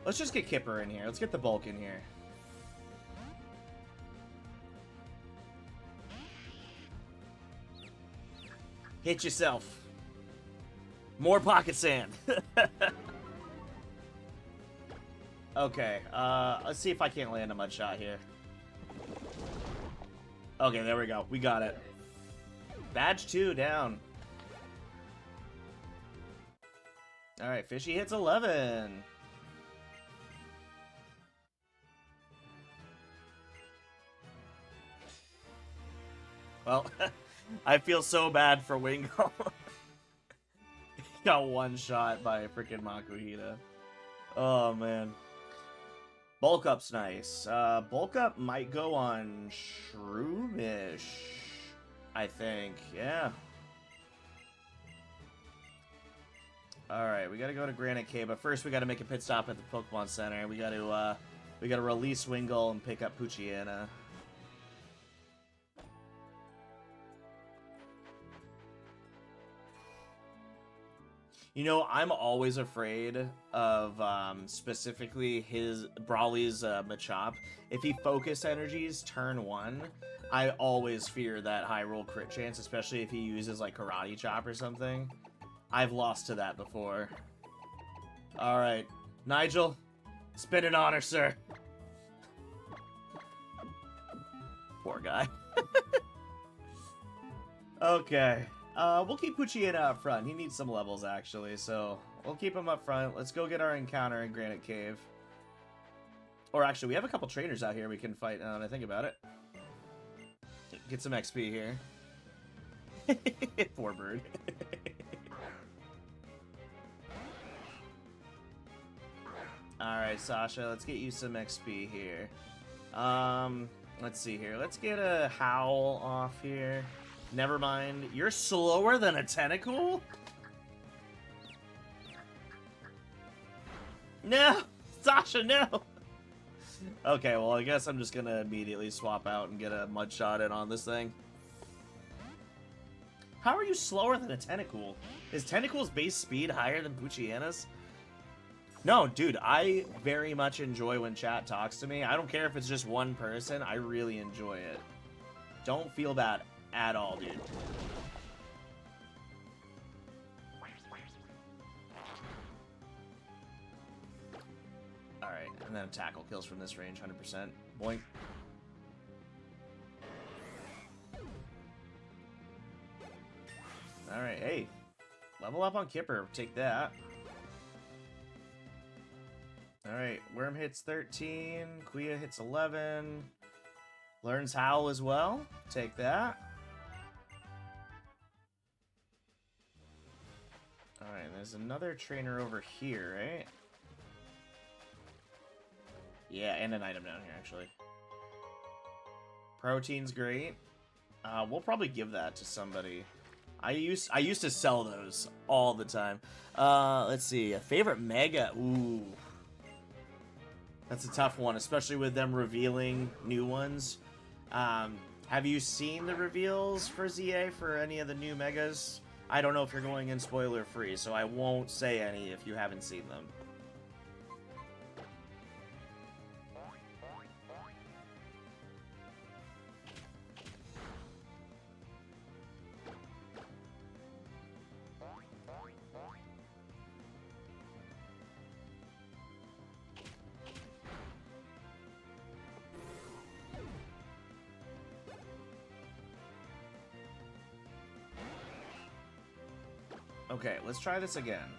let's just get Kipper in here. Let's get the bulk in here. Hit yourself. More Pocket Sand. Okay, let's see if I can't land a mud shot here. Okay, there we go. We got it. Badge 2 down. Alright, Fishy hits 11. Well, I feel so bad for Wingull. He got one shot by freaking Makuhita. Oh, man. Bulk Up's nice. Bulk Up might go on Shroomish, I think. Yeah. Alright, we gotta go to Granite Cave, but first we gotta make a pit stop at the Pokemon Center. We gotta release Wingull and pick up Poochyena. You know, I'm always afraid of, specifically Brawly's Machop. If he focus energies turn 1, I always fear that high roll crit chance, especially if he uses, like, Karate Chop or something. I've lost to that before. Alright. Nigel, it's been an honor, sir. Poor guy. Okay. We'll keep Poochyena up front. He needs some levels, actually, so we'll keep him up front. Let's go get our encounter in Granite Cave. Or actually, we have a couple trainers out here we can fight now that I think about it. Get some XP here. Poor bird. Alright, Sasha, let's get you some XP here. Let's see here. Let's get a Howl off here. Never mind. You're slower than a Tentacool? No! Sasha, no! Okay, well, I guess I'm just gonna immediately swap out and get a Mud Shot in on this thing. How are you slower than a Tentacool? Is Tentacool's base speed higher than Poochyena's? No, dude, I very much enjoy when chat talks to me. I don't care if it's just one person. I really enjoy it. Don't feel bad at all, dude. Alright, and then tackle kills from this range, 100%. Boink. Alright, hey. Level up on Kipper. Take that. Alright, Worm hits 13. Quia hits 11. Learns Howl as well. Take that. Alright, there's another trainer over here, right? Yeah, and an item down here, actually. Protein's great. We'll probably give that to somebody. I used to sell those all the time. Let's see. A favorite Mega. Ooh. That's a tough one, especially with them revealing new ones. Have you seen the reveals for ZA for any of the new Megas? I don't know if you're going in spoiler free, so I won't say any if you haven't seen them. Okay, let's try this again.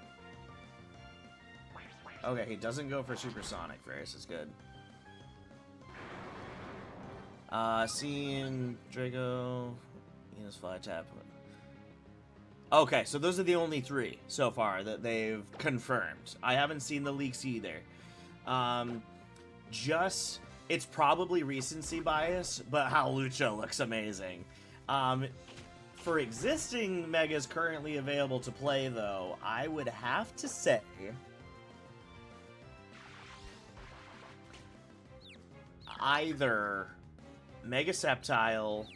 Okay, he doesn't go for supersonic. Varys is good. Seeing Drago, Venus fly tap. Okay, so those are the only 3 so far that they've confirmed. I haven't seen the leaks either. It's probably recency bias, but Hawlucha looks amazing. For existing Megas currently available to play, though, I would have to say either Mega Sceptile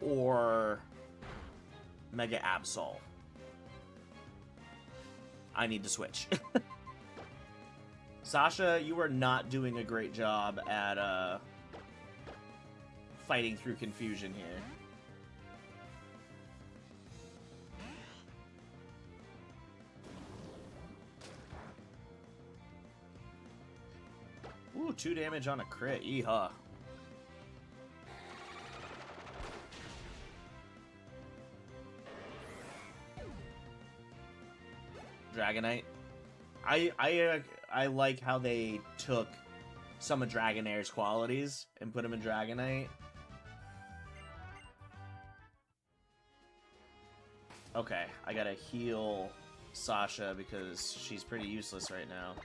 or Mega Absol. I need to switch. Sasha, you are not doing a great job at fighting through confusion here. Ooh, 2 damage on a crit. Yeehaw. Dragonite. I like how they took some of Dragonair's qualities and put them in Dragonite. Okay, I gotta heal Sasha because she's pretty useless right now.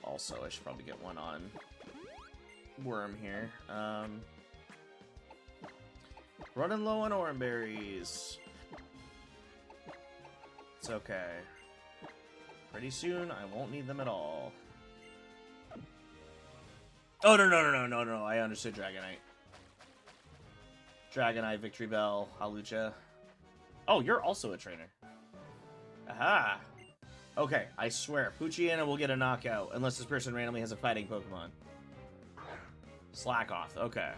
Also, I should probably get one on Worm here. Running low on Oran Berries. It's okay. Pretty soon, I won't need them at all. Oh, no, I understood Dragonite. Dragonite, Victory Bell, Hawlucha. Oh, you're also a trainer. Aha! Okay, I swear, Poochyena will get a knockout unless this person randomly has a fighting Pokemon. Slack off, okay.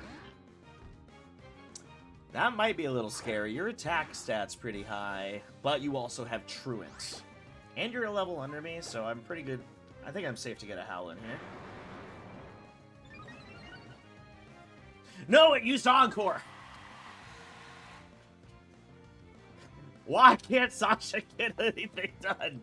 That might be a little scary. Your attack stat's pretty high, but you also have Truant. And you're a level under me, so I'm pretty good. I think I'm safe to get a Howl in here. No, it used Encore! Why can't Sasha get anything done?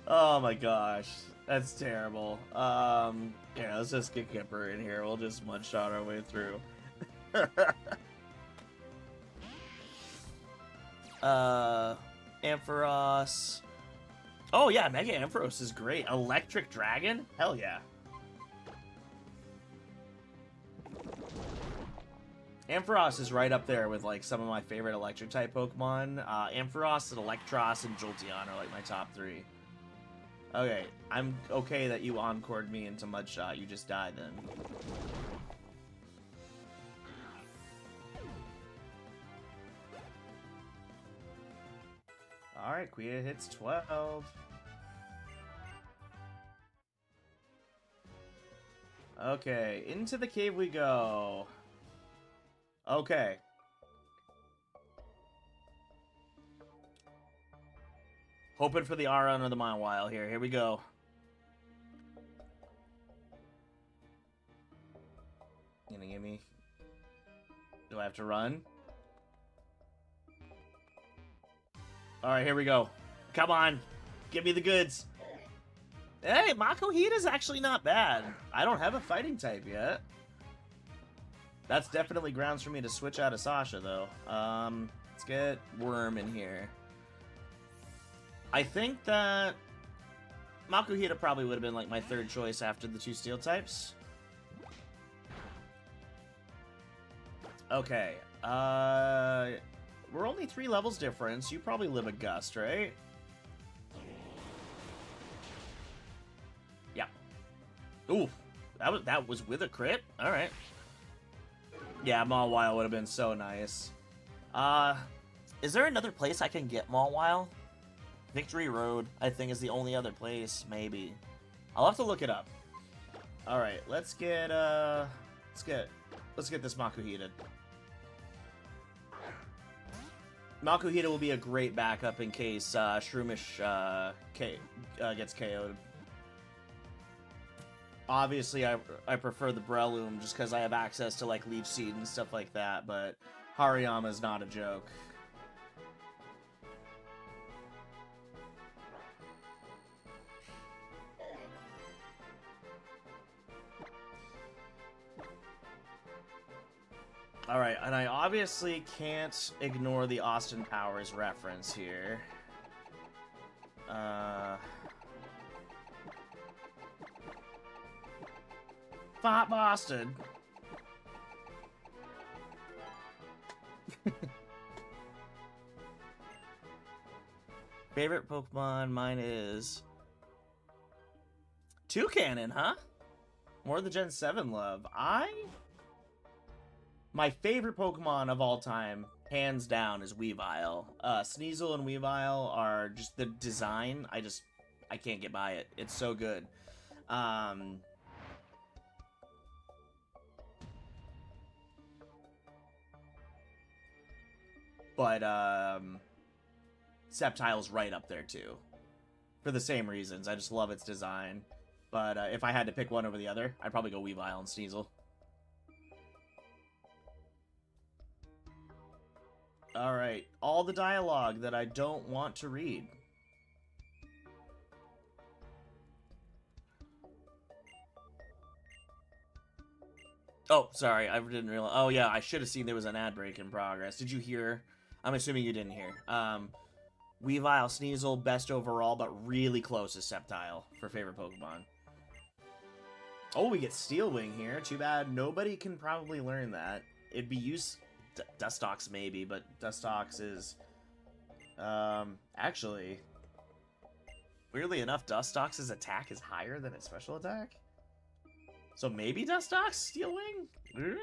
Oh my gosh. That's terrible. Yeah, let's just get Kipper in here. We'll just one-shot our way through. Ampharos. Oh yeah, Mega Ampharos is great. Electric Dragon? Hell yeah. Ampharos is right up there with like some of my favorite electric type Pokemon. Ampharos and Electros and Jolteon are like my top 3. Okay, I'm okay that you encored me into Mudshot. You just died then. Alright, Quia hits 12. Okay, into the cave we go. Okay. Hoping for the Aron or the Mawile here. Here we go. Gonna give me... Do I have to run? Alright, here we go. Come on. Give me the goods. Hey, Makuhita's actually not bad. I don't have a fighting type yet. That's definitely grounds for me to switch out of Sasha, though. Let's get Worm in here. I think that Makuhita probably would have been like my third choice after the 2 steel types. Okay. We're only 3 levels difference. You probably live a Gust, right? Yeah. Ooh, that was with a crit? Alright. Yeah, Mawile would have been so nice. Is there another place I can get Mawile? Victory Road, I think, is the only other place, maybe. I'll have to look it up. Alright, let's get this Makuhita. Makuhita will be a great backup in case Shroomish gets KO'd. Obviously, I prefer the Breloom just because I have access to like Leech Seed and stuff like that, but Hariyama is not a joke. Alright, and I obviously can't ignore the Austin Powers reference here. Fat bastard! Favorite Pokemon? Mine is... Toucannon, huh? More the Gen 7 love. My favorite Pokemon of all time, hands down, is Weavile. Sneasel and Weavile are just the design. I can't get by it. It's so good. But Sceptile's right up there too, for the same reasons. I just love its design. But if I had to pick one over the other, I'd probably go Weavile and Sneasel. Alright, all the dialogue that I don't want to read. Oh, sorry, I didn't realize. Oh, yeah, I should have seen there was an ad break in progress. Did you hear? I'm assuming you didn't hear. Weavile, Sneasel, best overall, but really close to Sceptile for favorite Pokemon. Oh, we get Steel Wing here. Too bad nobody can probably learn that. It'd be use... Dustox maybe, but Dustox is... actually... Weirdly enough, Dustox's attack is higher than its special attack. So maybe Dustox? Steel Wing?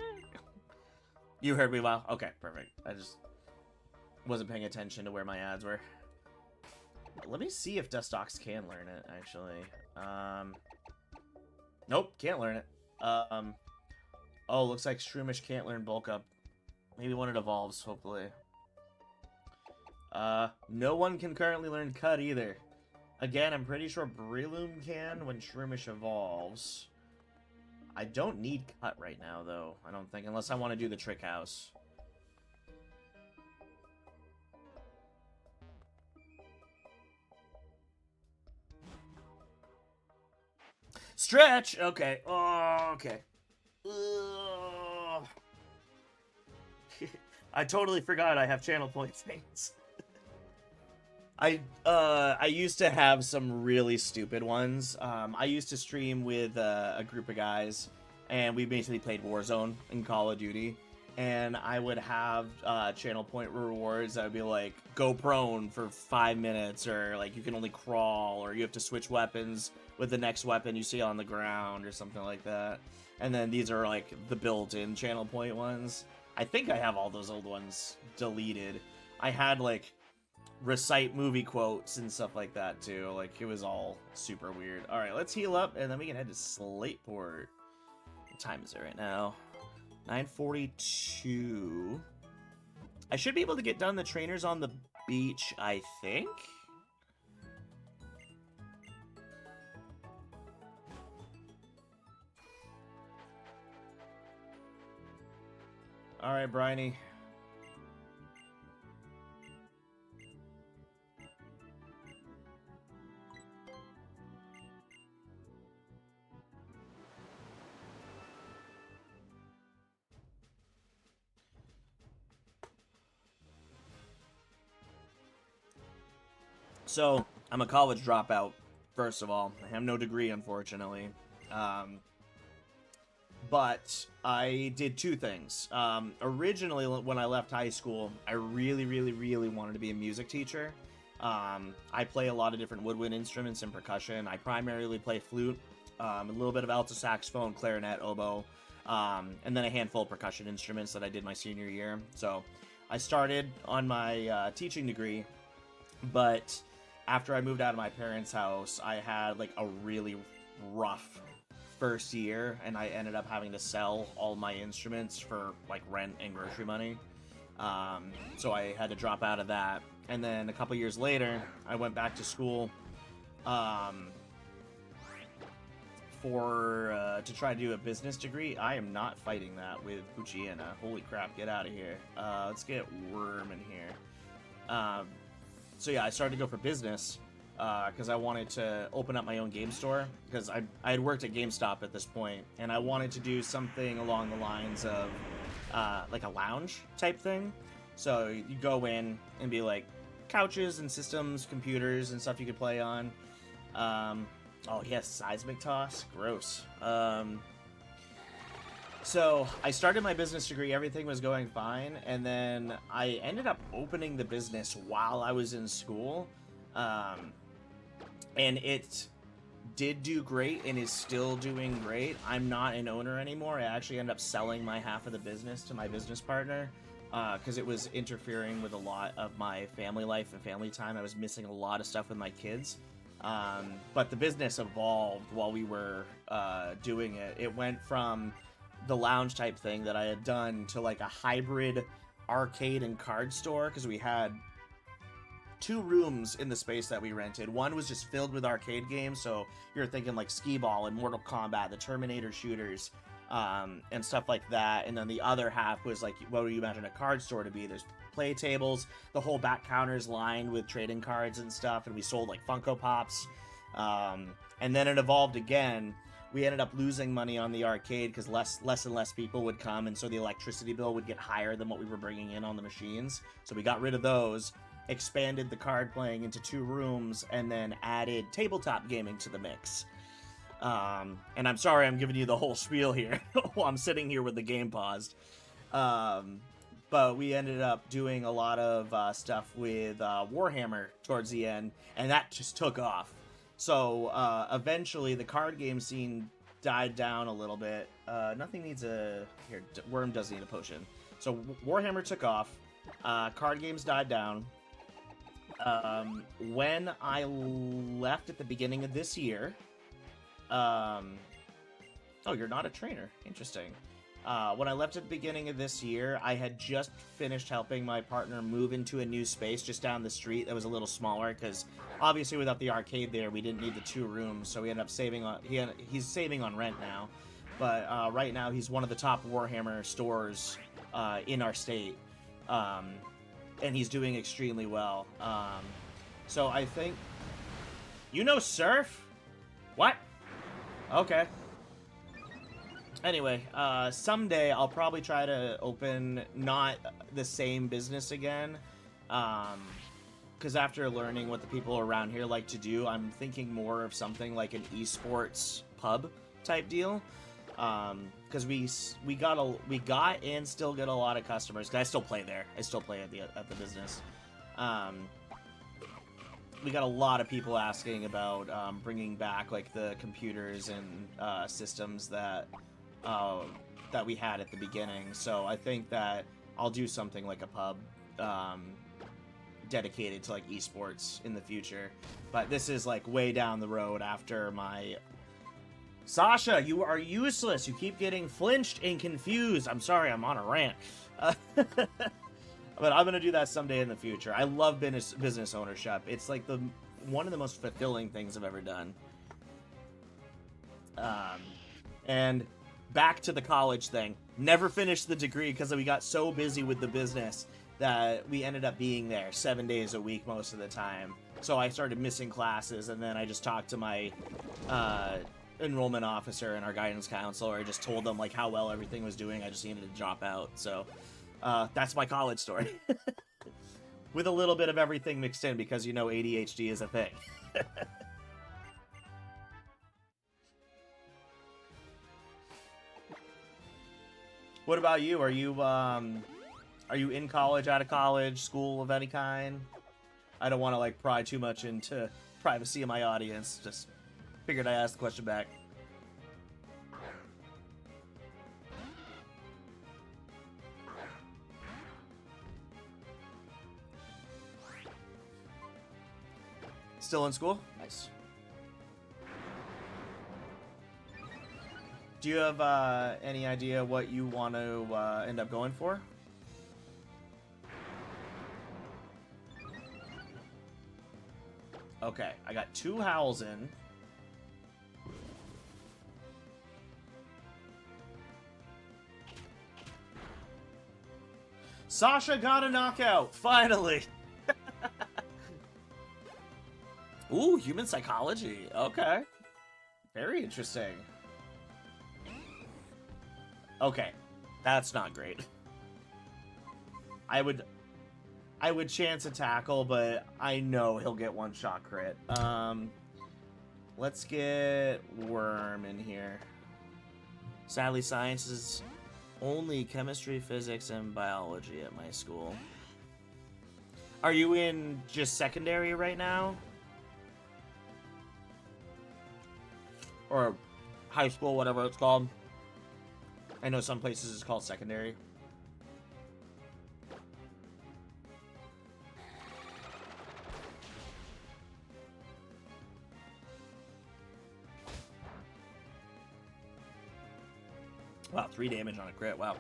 You heard me well. Okay, perfect. I just wasn't paying attention to where my ads were. Let me see if Dustox can learn it, actually. Nope, can't learn it. Oh, looks like Shroomish can't learn Bulk Up. Maybe when it evolves, hopefully. No one can currently learn Cut either. Again, I'm pretty sure Breloom can when Shroomish evolves. I don't need Cut right now, though, I don't think, unless I want to do the Trick House. Stretch! Okay. Oh, okay. I totally forgot I have channel point things. I used to have some really stupid ones. I used to stream with a group of guys, and we basically played Warzone in Call of Duty. And I would have channel point rewards that would be like, go prone for 5 minutes, or like you can only crawl, or you have to switch weapons with the next weapon you see on the ground, or something like that. And then these are like the built-in channel point ones. I think I have all those old ones deleted. I had like recite movie quotes and stuff like that too. Like it was all super weird. All right, let's heal up and then we can head to Slateport. What time is it right now? 9:42. I should be able to get done the trainers on the beach, I think. All right, Bryony. So, I'm a college dropout, first of all. I have no degree, unfortunately. Um, but I did two things. Originally, when I left high school, I really, really, really wanted to be a music teacher. I play a lot of different woodwind instruments and percussion. I primarily play flute, a little bit of alto saxophone, clarinet, oboe, and then a handful of percussion instruments that I did my senior year. So I started on my teaching degree, but after I moved out of my parents' house, I had like a really rough first year, and I ended up having to sell all my instruments for like rent and grocery money. So I had to drop out of that. And then a couple years later, I went back to school to try to do a business degree. I am not fighting that with Puchiana. Holy crap, get out of here. Let's get Worm in here. So yeah, I started to go for business because I wanted to open up my own game store, because I had worked at GameStop at this point, and I wanted to do something along the lines of like a lounge type thing. So you go in and be like couches and systems, computers and stuff you could play on. Oh yes, seismic toss, gross. So I started my business degree, everything was going fine, and then I ended up opening the business while I was in school, and it did do great and is still doing great. I'm not an owner anymore. I actually ended up selling my half of the business to my business partner because it was interfering with a lot of my family life and family time. I was missing a lot of stuff with my kids. But the business evolved while we were doing it. It went from the lounge type thing that I had done to like a hybrid arcade and card store, because we had two rooms in the space that we rented. One was just filled with arcade games, so you're thinking like Skee-Ball and Mortal Kombat, the Terminator shooters, and stuff like that. And then the other half was like, what would you imagine a card store to be? There's play tables, the whole back counter's lined with trading cards and stuff, and we sold like Funko Pops. And then it evolved again. We ended up losing money on the arcade because less and less people would come, and so the electricity bill would get higher than what we were bringing in on the machines. So we got rid of those, expanded the card playing into two rooms, and then added tabletop gaming to the mix. And I'm sorry I'm giving you the whole spiel here while I'm sitting here with the game paused. But we ended up doing a lot of stuff with Warhammer towards the end, and that just took off. So eventually the card game scene died down a little bit. Nothing needs a... Here, Worm does need a potion. So Warhammer took off. Card games died down. When I left at the beginning of this year... Oh, you're not a trainer. Interesting. When I left at the beginning of this year, I had just finished helping my partner move into a new space just down the street that was a little smaller, because obviously without the arcade there, we didn't need the two rooms, so we ended up saving on... He's saving on rent now, but right now he's one of the top Warhammer stores in our state, and he's doing extremely well. So I think... You know Surf? What? Okay. Anyway, someday I'll probably try to open not the same business again, because after learning what the people around here like to do, I'm thinking more of something like an esports pub type deal, because we got and still get a lot of customers, because I still play there. I still play at the business. We got a lot of people asking about bringing back like the computers and systems that we had at the beginning. So I think that I'll do something like a pub dedicated to like esports in the future. But this is like way down the road after my... Sasha, you are useless. You keep getting flinched and confused. I'm sorry, I'm on a rant. But I'm going to do that someday in the future. I love business ownership. It's like one of the most fulfilling things I've ever done. And back to the college thing. Never finished the degree because we got so busy with the business that we ended up being there 7 days a week most of the time. So I started missing classes, and then I just talked to my enrollment officer and our guidance counselor. I just told them like how well everything was doing. I just needed to drop out. So that's my college story. With a little bit of everything mixed in because, you know, ADHD is a thing. What about you? Are you in college, out of college, school of any kind? I don't want to like pry too much into privacy of my audience. Just figured I asked the question back. Still in school? Nice. Do you have any idea what you want to end up going for? Okay, I got 2 howls in. Sasha got a knockout, finally! Ooh, human psychology. Okay. Very interesting. Okay. That's not great. I would chance a tackle, but I know he'll get 1-shot crit. Let's get Worm in here. Sadly, science is only chemistry, physics, and biology at my school. Are you in just secondary right now? Or high school, whatever it's called. I know some places it's called secondary. Wow, 3 damage on a crit, wow.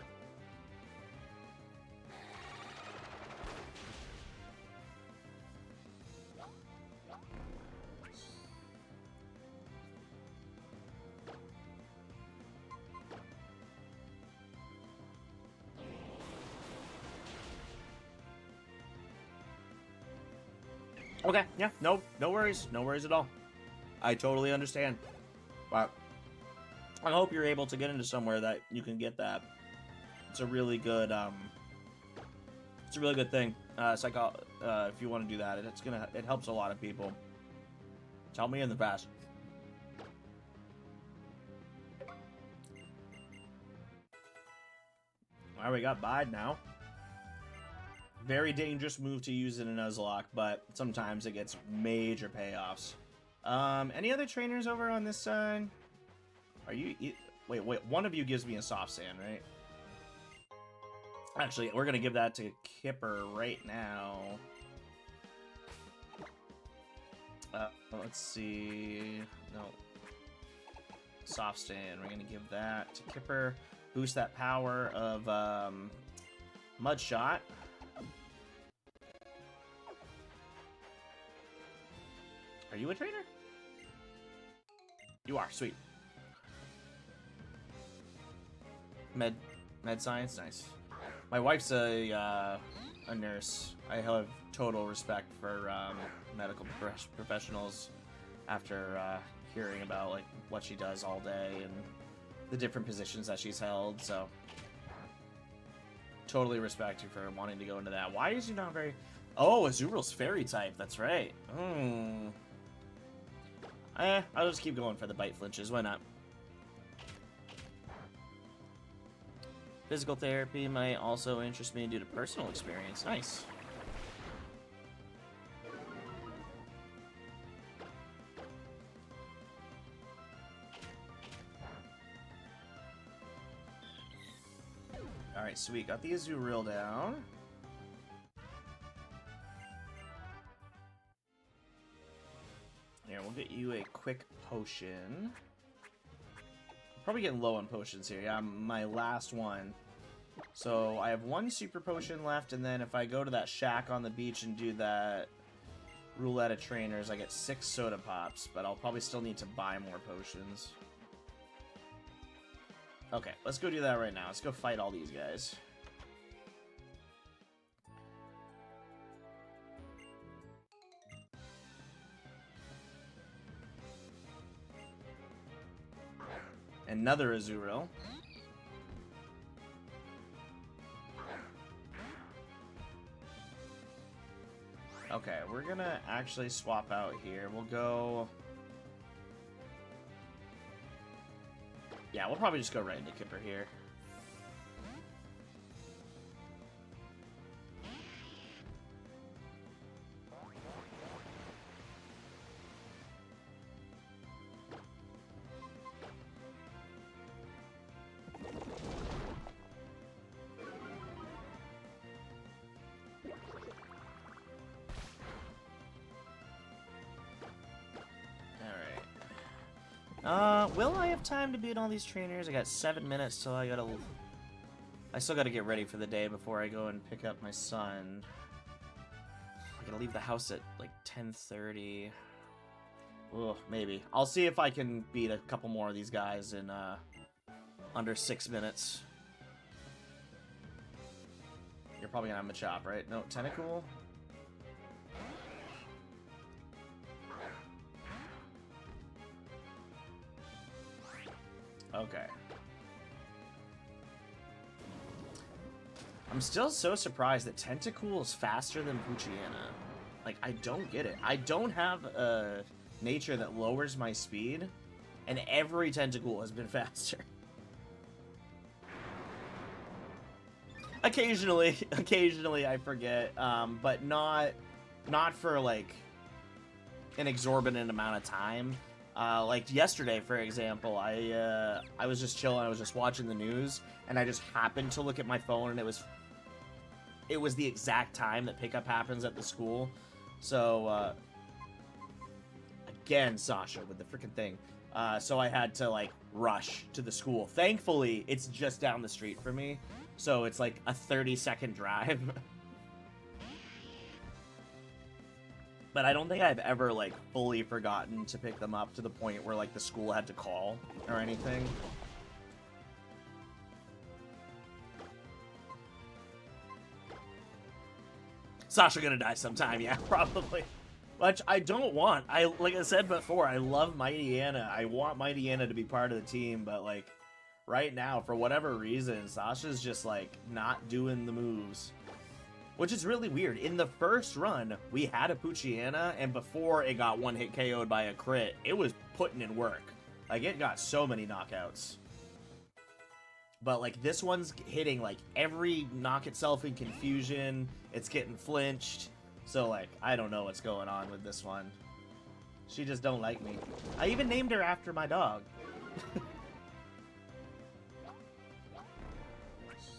Okay, yeah, no worries at all. I totally understand. But I hope you're able to get into somewhere that you can get that. It's a really good thing. If you want to do that, it helps a lot of people. It's helped me in the past. Alright, we got Bide now. Very dangerous move to use in a Nuzlocke, but sometimes it gets major payoffs. Any other trainers over on this side? Are you... Wait, one of you gives me a soft sand, right? Actually, we're gonna give that to Kipper right now. Let's see... No. Soft stand. We're gonna give that to Kipper. Boost that power of, Mud Shot. Are you a trainer? You are, sweet. Med science, nice. My wife's a nurse. I have total respect for medical professionals after hearing about like what she does all day and the different positions that she's held. So totally respect you for wanting to go into that. Why is he not very? Oh, Azuriel's fairy type. That's right. I'll just keep going for the bite flinches. Why not? Physical therapy might also interest me due to personal experience. Nice. Alright, sweet. Got the Azuriel down. Here, we'll get you a quick potion. Probably getting low on potions here. Yeah, my last one. So I have 1 super potion left, and then if I go to that shack on the beach and do that roulette of trainers, I get 6 soda pops, but I'll probably still need to buy more potions. Okay, let's go do that right now. Let's go fight all these guys. Another Azurill. Okay, we're gonna actually swap out here. We'll go... Yeah, we'll probably just go right into Kipper here. Will I have time to beat all these trainers? I got 7 minutes till I still gotta get ready for the day before I go and pick up my son. I gotta leave the house at like 10:30. Ugh, maybe. I'll see if I can beat a couple more of these guys in under 6 minutes. You're probably gonna have Machop, right? No, Tentacool? Okay. I'm still so surprised that Tentacool is faster than Poochyena. Like, I don't get it. I don't have a nature that lowers my speed, and every Tentacool has been faster. Occasionally I forget, but not for, like, an exorbitant amount of time. Like yesterday, for example, I was just chilling, I was just watching the news, and I just happened to look at my phone, and it was the exact time that pickup happens at the school. So, again, Sasha with the freaking thing. So I had to, like, rush to the school. Thankfully, it's just down the street for me, so it's like a 30-second drive. But I don't think I've ever, like, fully forgotten to pick them up to the point where, like, the school had to call or anything. Sasha gonna die sometime, yeah, probably. Which I don't want. Like I said before, I love Mighty Anna. I want Mighty Anna to be part of the team, but, like, right now, for whatever reason, Sasha's just, like, not doing the moves. Which is really weird. In the first run, we had a Poochyena, and before it got one-hit KO'd by a crit, it was putting in work. Like, it got so many knockouts. But, like, this one's hitting, like, every knock itself in confusion. It's getting flinched. So, like, I don't know what's going on with this one. She just don't like me. I even named her after my dog.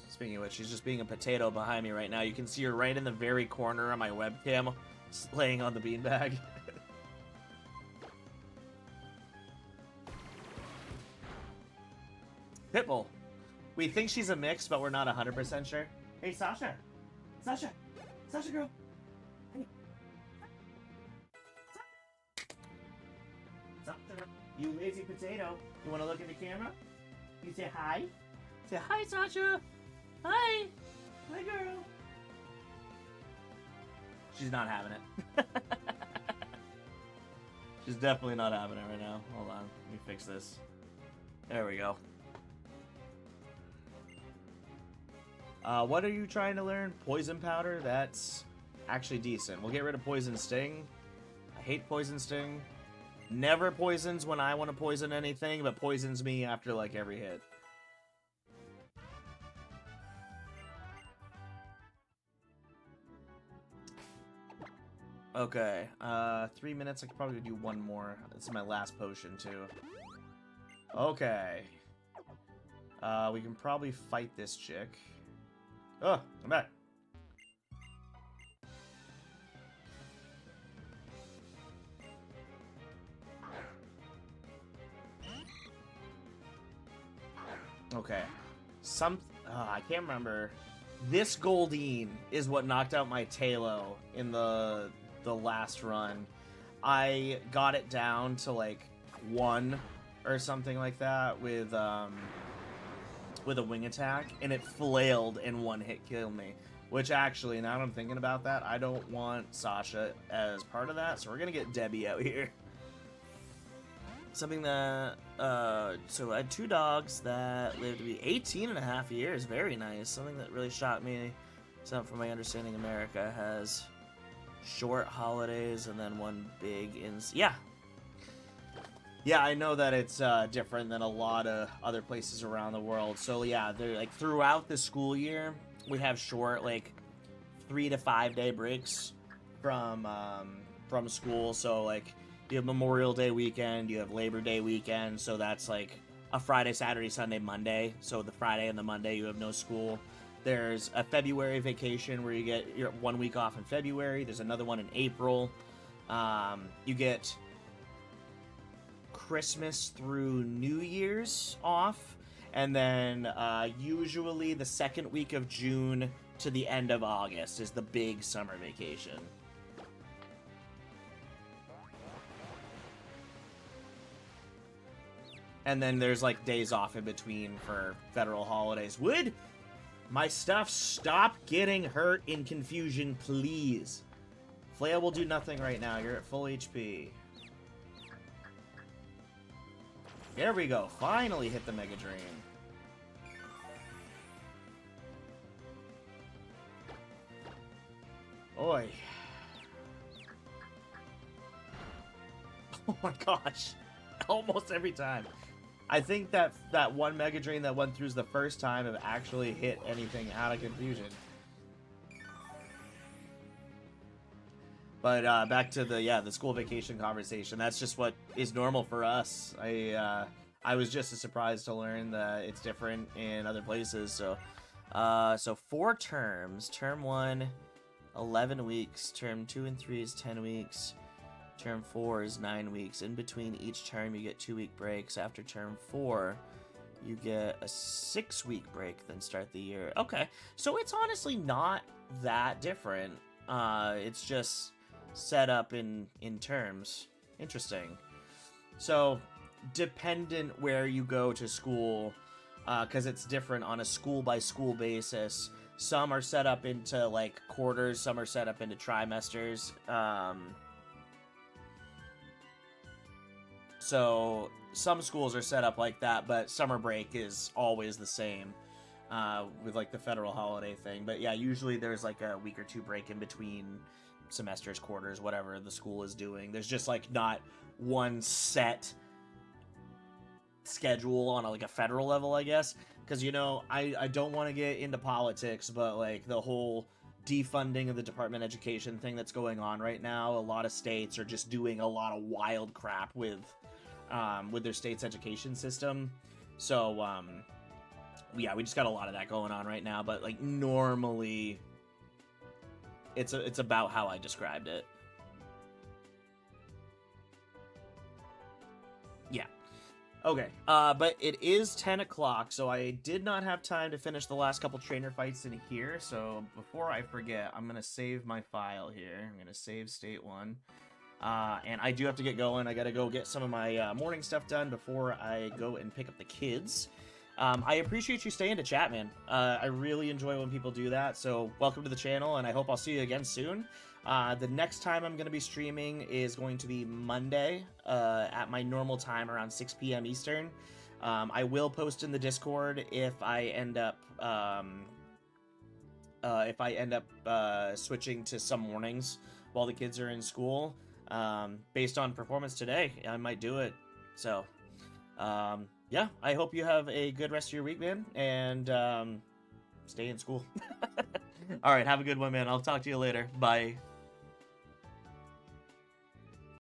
Speaking of which, she's just being a potato behind me right now. You can see her right in the very corner of my webcam, laying on the beanbag. Pitbull. We think she's a mix, but we're not 100% sure. Hey, Sasha. Sasha. Sasha, girl. Hey. Sasha. You lazy potato. You want to look at the camera? You say hi? Say hi, Sasha. Hi! Hi, girl! She's not having it. She's definitely not having it right now. Hold on. Let me fix this. There we go. What are you trying to learn? Poison Powder? That's actually decent. We'll get rid of Poison Sting. I hate Poison Sting. Never poisons when I want to poison anything, but poisons me after, like, every hit. Okay, 3 minutes. I could probably do one more. This is my last potion, too. Okay. We can probably fight this chick. Oh, I'm back. Okay. I can't remember. This Goldeen is what knocked out my Talo in the last run. I got it down to, like, 1 or something like that with with a wing attack, and it flailed and one hit killed me. Which actually, now that I'm thinking about that, I don't want Sasha as part of that, so we're gonna get Debbie out here. Something that, so I had 2 dogs that lived to be 18.5 years. Very nice. Something that really shocked me, something from my understanding America has short holidays and then one big yeah. Yeah, I know that it's different than a lot of other places around the world. So yeah, they're like throughout the school year, we have short, like 3 to 5 day breaks from school. So like you have Memorial Day weekend, you have Labor Day weekend. So that's like a Friday, Saturday, Sunday, Monday. So the Friday and the Monday you have no school. There's a February vacation where you get your 1 week off in February. There's another one in April. You get Christmas through New Year's off, and then usually the second week of June to the end of August is the big summer vacation. And then there's like days off in between for federal holidays. Would my stuff stop getting hurt in confusion, please? Flail will do nothing right now. You're at full HP. There we go. Finally hit the Mega Drain. Oi. Oh my gosh. Almost every time. I think that one Mega Drain that went through the first time have actually hit anything out of confusion. But back to the school vacation conversation. That's just what is normal for us. I was just as surprised to learn that it's different in other places. So 4 terms. Term 1, 11 weeks. Term 2 and 3 is 10 weeks. Term 4 is 9 weeks. In between each term, you get 2-week breaks. After term 4, you get a 6-week break, then start the year. Okay, so it's honestly not that different. It's just set up in terms. Interesting. So, dependent where you go to school, because it's different on a school-by-school basis. Some are set up into, like, quarters. Some are set up into trimesters. So some schools are set up like that, but summer break is always the same with like the federal holiday thing. But yeah, usually there's like a week or 2 break in between semesters, quarters, whatever the school is doing. There's just like not one set schedule on like a federal level, I guess. Because, you know, I don't want to get into politics, but like the whole defunding of the Department of Education thing that's going on right now, a lot of states are just doing a lot of wild crap with their state's education system. So yeah, we just got a lot of that going on right now, but like normally it's about how I described it. Yeah. Okay, but it is 10 o'clock, so I did not have time to finish the last couple trainer fights in here, so before I forget, I'm going to save my file here. I'm going to save State 1. And I do have to get going. I gotta go get some of my morning stuff done before I go and pick up the kids. I appreciate you staying to chat, man. I really enjoy when people do that, so welcome to the channel, and I hope I'll see you again soon. The next time I'm going to be streaming is going to be Monday at my normal time around 6 p.m. Eastern. I will post in the Discord if I end up switching to some mornings while the kids are in school. Based on performance today, I might do it. So, yeah, I hope you have a good rest of your week, man, and stay in school. All right, have a good one, man. I'll talk to you later. Bye.